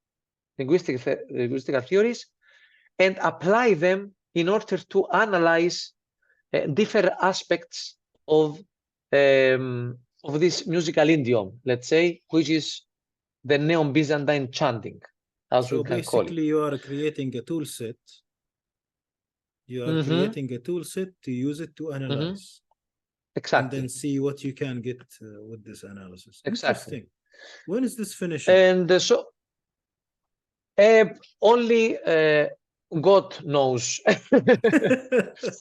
and apply them in order to analyze different aspects of this musical idiom, let's say, which is the Neo-Byzantine chanting, as we can call it. So basically, you are creating a tool set. You are creating a tool set to use it to analyze. Exactly. And then see what you can get with this analysis. Exactly. Interesting. When is this finishing? And so only God knows.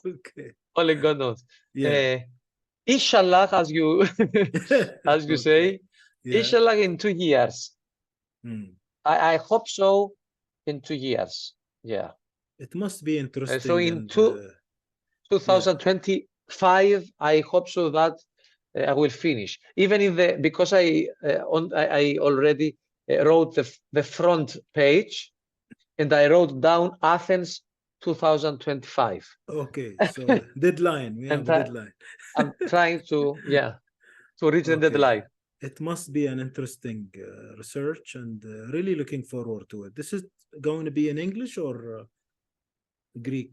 Okay. Only God knows. Yeah. Inshallah, as you as you say, inshallah in 2 years. I hope so in 2 years. Yeah. It must be interesting. So in 2025, I hope so that I will finish. Even in because I already wrote the front page, and I wrote down Athens 2025. Okay, so deadline. We have a deadline. I'm trying to reach the deadline. It must be an interesting research, and really looking forward to it. This is going to be in English or Greek?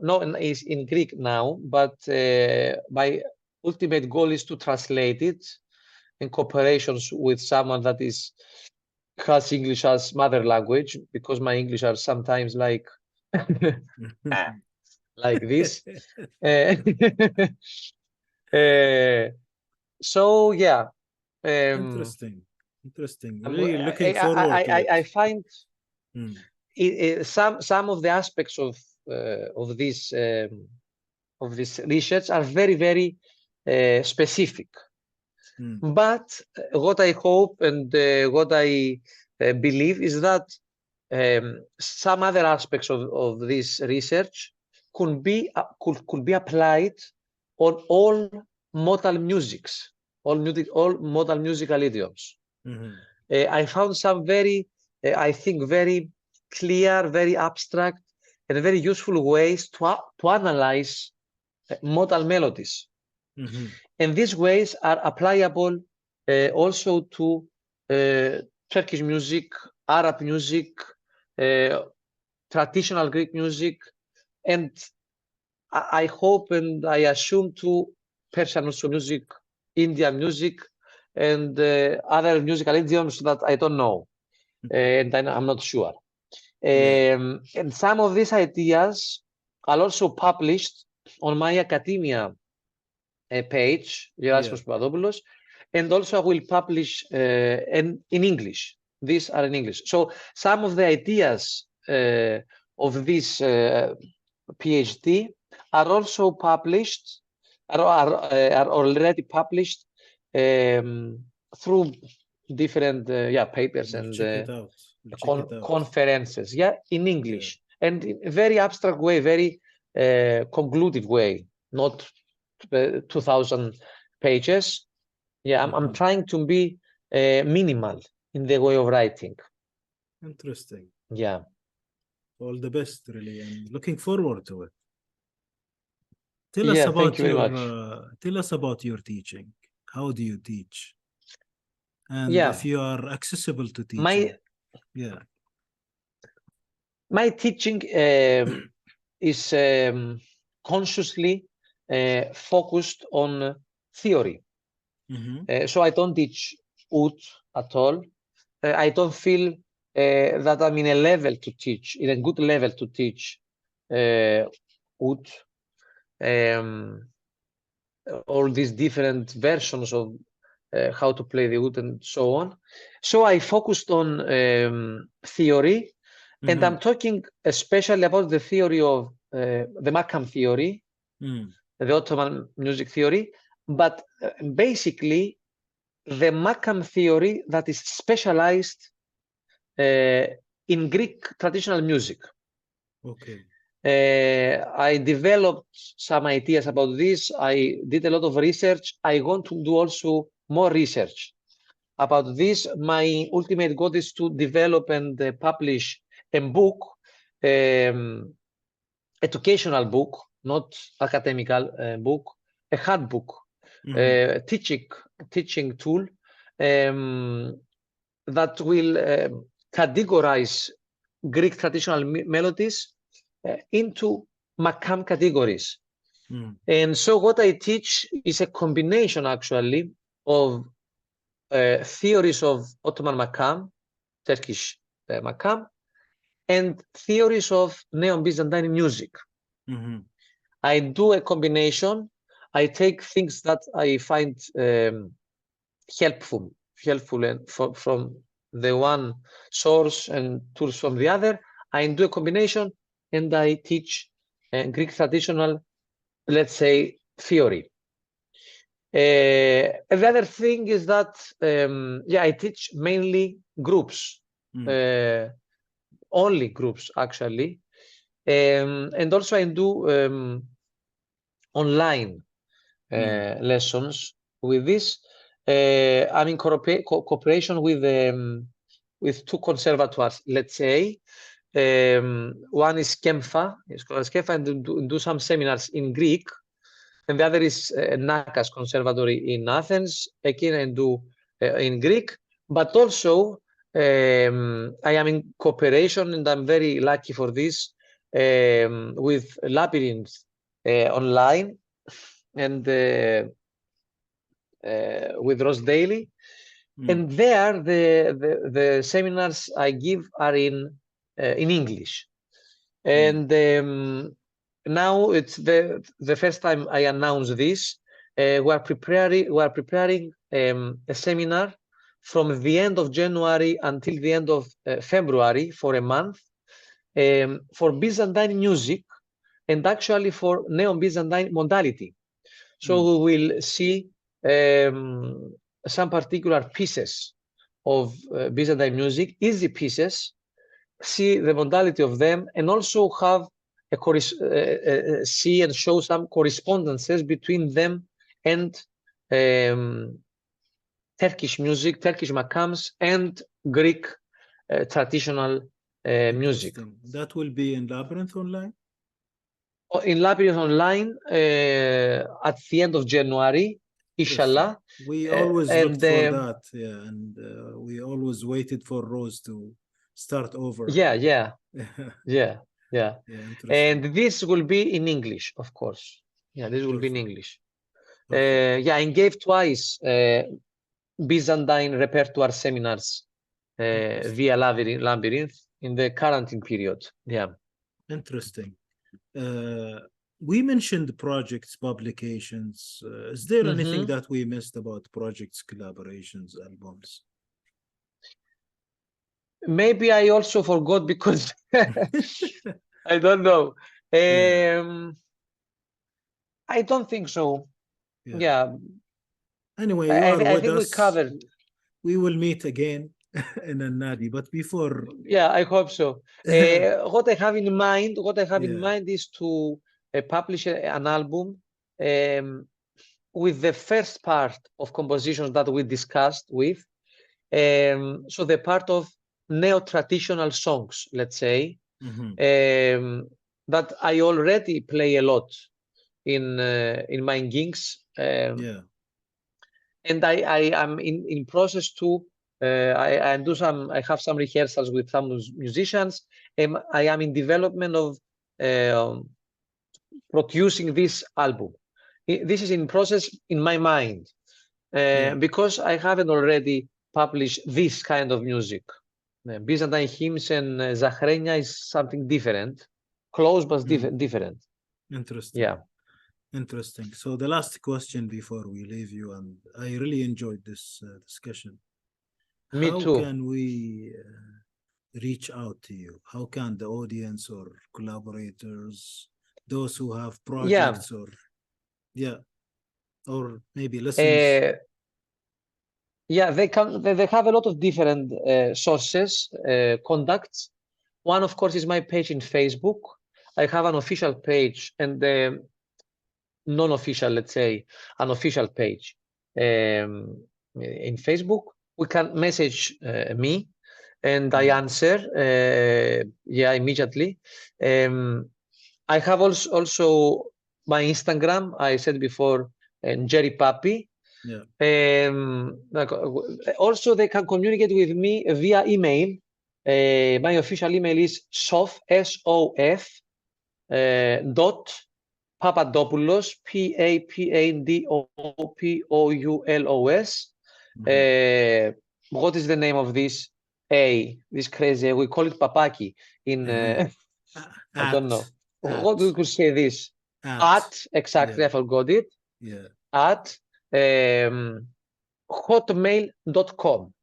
No, it's in Greek now, but my ultimate goal is to translate it in cooperations with someone that has English as mother language, because my English are sometimes like like this. So yeah, Interesting. Really looking forward to it. I find some of the aspects of this research are very, very specific. But what I hope and what I believe is that some other aspects of this research could be applied on all modal musics, all modal musical idioms. I found some very, I think, very clear, very abstract, and very useful ways to analyze modal melodies. And these ways are applicable also to Turkish music, Arab music, traditional Greek music, and I hope and I assume to Persian also music, Indian music, and other musical idioms that I don't know, and I'm not sure. And some of these ideas are also published on my academia page, Gerasimos Papadopoulos, and also I will publish in English. These are in English. So some of the ideas of this PhD are also published, are already published through different papers and conferences, in English, and in a very abstract way, very conclusive way, not 2,000 pages. I'm trying to be minimal in the way of writing. Interesting. Yeah. All the best, really, and looking forward to it. Tell us about your teaching. How do you teach? And if you are accessible to teaching. My teaching is consciously focused on theory. So I don't teach oud at all. I don't feel that I'm in a level to teach, in a good level to teach oud, all these different versions of how to play the oud and so on. So I focused on theory, and I'm talking especially about the theory of the Makam theory, the Ottoman music theory, but basically the Makam theory that is specialized in Greek traditional music. I developed some ideas about this. I did a lot of research. I want to do also more research about this. My ultimate goal is to develop and publish a book, educational book, not academical book, a handbook, teaching tool that will categorize Greek traditional melodies into Makam categories. And so what I teach is a combination actually of theories of Ottoman Makam, Turkish Makam, and theories of Neo-Byzantine music. I do a combination. I take things that I find helpful and from the one source and tools from the other. I do a combination and I teach Greek traditional, let's say, theory. The other thing is that, I teach mainly groups, only groups actually. And also I do online lessons with this. I'm in cooperation with two conservatoires, let's say. One is Kemfa, and do some seminars in Greek, and the other is Nakas Conservatory in Athens. Again, I do in Greek, but also I am in cooperation, and I'm very lucky for this, with Labyrinth online, and with Rose Daily. And there, the seminars I give are in English. And now it's the first time I announce this. We are preparing a seminar from the end of January until the end of February for a month, for Byzantine music, and actually for Neo-Byzantine modality. So we will see some particular pieces of Byzantine music, easy pieces, see the modality of them, and also have see and show some correspondences between them and Turkish music, Turkish makams, and Greek traditional music. That will be in Labyrinth online? In Labyrinth online at the end of January, inshallah. We always looked for that, yeah, and we always waited for Rose to start over. Yeah. And this will be in English, of course. Yeah, this will be in English. Yeah, I gave twice Byzantine repertoire seminars via Labyrinth in the quarantine period. Yeah. Interesting. We mentioned projects, publications. Is there anything that we missed about projects, collaborations, albums? Maybe I also forgot because I don't know. I don't think so. Yeah. Anyway, I think we covered. We will meet again in Alnadi, but before. Yeah, I hope so. What I have in mind, is to publish an album with the first part of compositions that we discussed with. So the part of neo-traditional songs, let's say, that I already play a lot in my gigs. And I am in process to I have some rehearsals with some musicians, and I am in development of producing this album. This is in process in my mind, because I haven't already published this kind of music. Byzantine hymns and Zachrenia is something different, close but different. Interesting. Yeah. Interesting. So the last question before we leave you, and I really enjoyed this discussion. Me too. How can we reach out to you? How can the audience or collaborators, those who have projects or maybe listeners? Yeah, they have a lot of different sources, contacts. One, of course, is my page in Facebook. I have an official page and non-official, let's say, an official page in Facebook. We can message me, and I answer immediately. I have also my Instagram. I said before, Jerry Pappy. Also, they can communicate with me via email. My official email is sof, S-O-F, dot Papadopoulos, Papadopoulos. What is the name of this this crazy? We call it Papaki in I don't know. What we could say this? At exactly, I forgot it. At hotmail.com.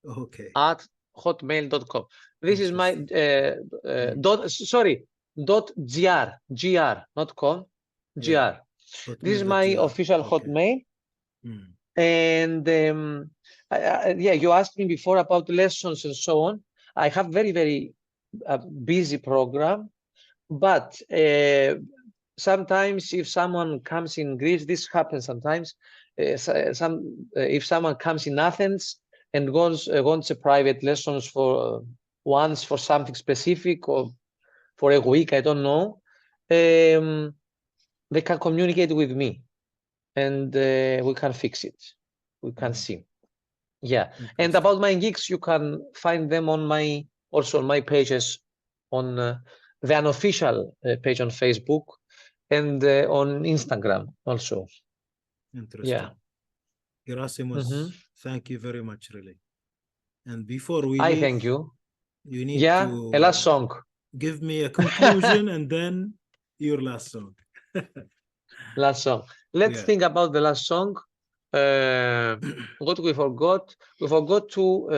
Okay. At hotmail.com. This is my .gr, not com, gr. This is my official Hotmail. And you asked me before about lessons and so on. I have very, very busy program, but sometimes if someone comes in Greece, this happens sometimes. If someone comes in Athens and wants a private lessons for once for something specific or for a week, I don't know, they can communicate with me, and we can fix it. We can see. Yeah. And about my gigs, you can find them on my pages on the unofficial page on Facebook and on Instagram also. Interesting. Yeah. Gerasimos, thank you very much, really. And before we I leave, thank you. You need to a last song. Give me a conclusion and then your last song. Last song. Let's think about the last song. What we forgot? We forgot to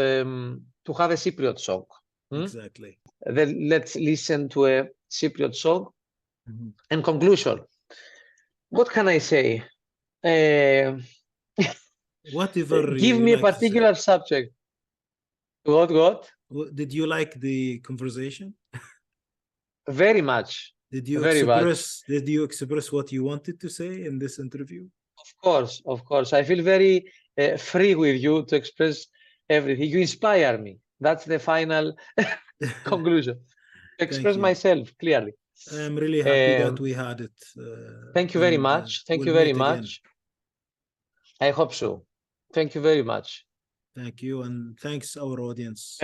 have a Cypriot song. Exactly. Then let's listen to a Cypriot song. And conclusion. What can I say? Whatever. Give me a particular subject. What? Did you like the conversation? Very much. Did you express what you wanted to say in this interview? Of course. I feel very free with you to express everything. You inspire me. That's the final conclusion. To express myself clearly. I'm really happy that we had it. Thank you very much. Thank you very much. I hope so. Thank you very much. Thank you, and thanks our audience.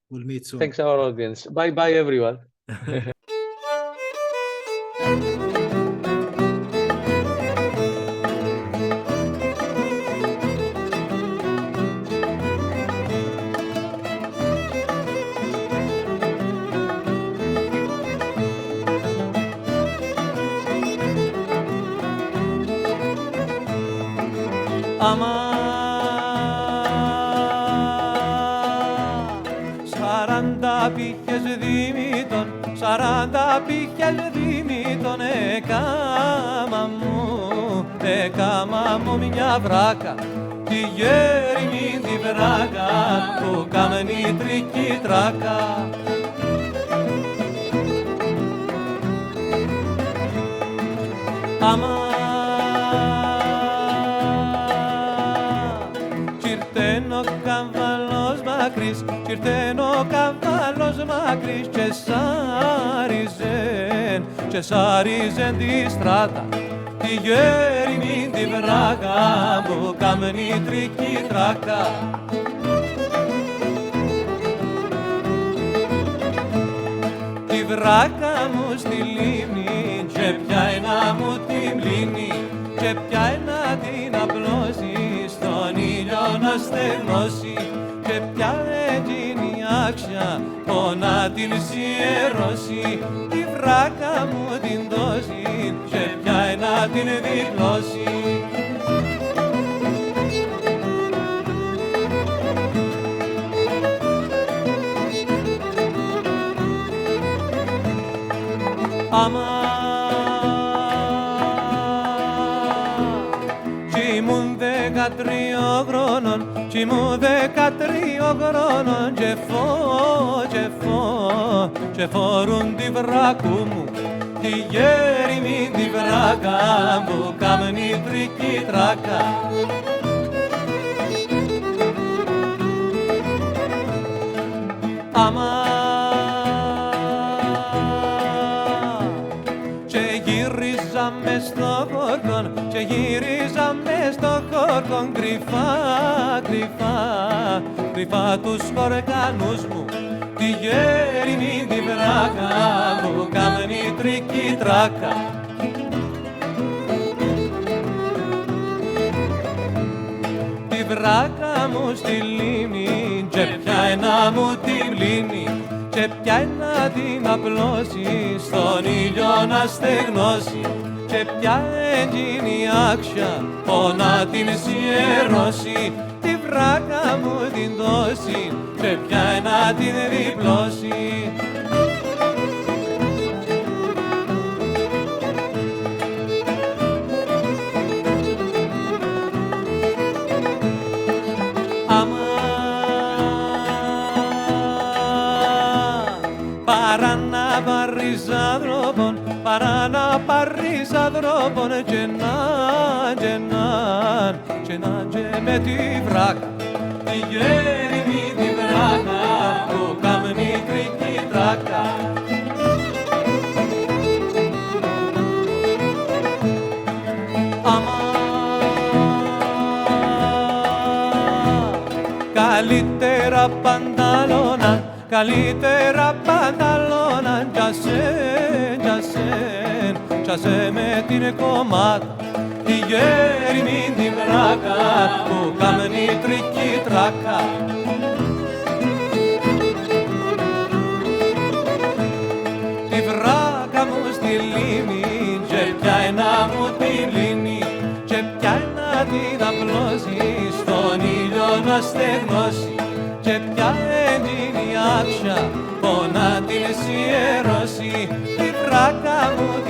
We'll meet soon. Thanks our audience. Bye everyone. Σαράντα πήχες δίμητον έκαμα μου μια βράκα τη γέριμη τη βράκα που κάμνει τρική τράκα. Άμα τσιρτένω καμβαλός μακρύς, τσιρτένω καμβαλός μακρύς και σάριζεν τη στράτα τη γέριμη τη βράκα που κάμνει τρική τράκα. Τη βράκα μου στη λίμνη και πιάει να μου την πλύνει και πιάει να την απλώσει στον ήλιο να στεγνώσει και πιάει εκείνη άξια να την σιερώσει τη βράκα μου την δώσει και πιάει να την διπλώσει. Άμα ήμουν 13 χρόνων κι ήμουν 13 χρόνων και φορούν τη βράκου μου τη γέριμη τη βράκα που κάμνει τρική τράκα. Άμα και γυρίζαμε στο χορκόν και γυρίζαμε στο χορκόν κρυφά τους χορκανούς μου τη γέριμη τη βράκα που κάμνει τρική τράκα. Τη βράκα μου στη λίμνη και πιάει να μου την πλύνει και πιάει να την απλώσει στον ήλιο να στεγνώσει και πιάει εκείνη άξια να την σιερώσει τη βράκα μου την δώσει και πιάει να την διπλώσει. Παρά να πάρεις ανθρώπων και με τη βράκα τη γέριμη τη βράκα που κάμνει τρική τράκα. καλύτερα πανταλώνα, καλύτερα πανταλώνα, τζασέ με την κομμάτα, τη γέρη μην την βράκα, που κάμνει τρική τράκα. Τη βράκα μου στη λίμνη, και πιάει να μου τη λύνει, και πιάει να την απλώσει, στον ήλιο να στεγνώσει, και πιάει την άξια, πόνα την σιερώσει, τη βράκα μου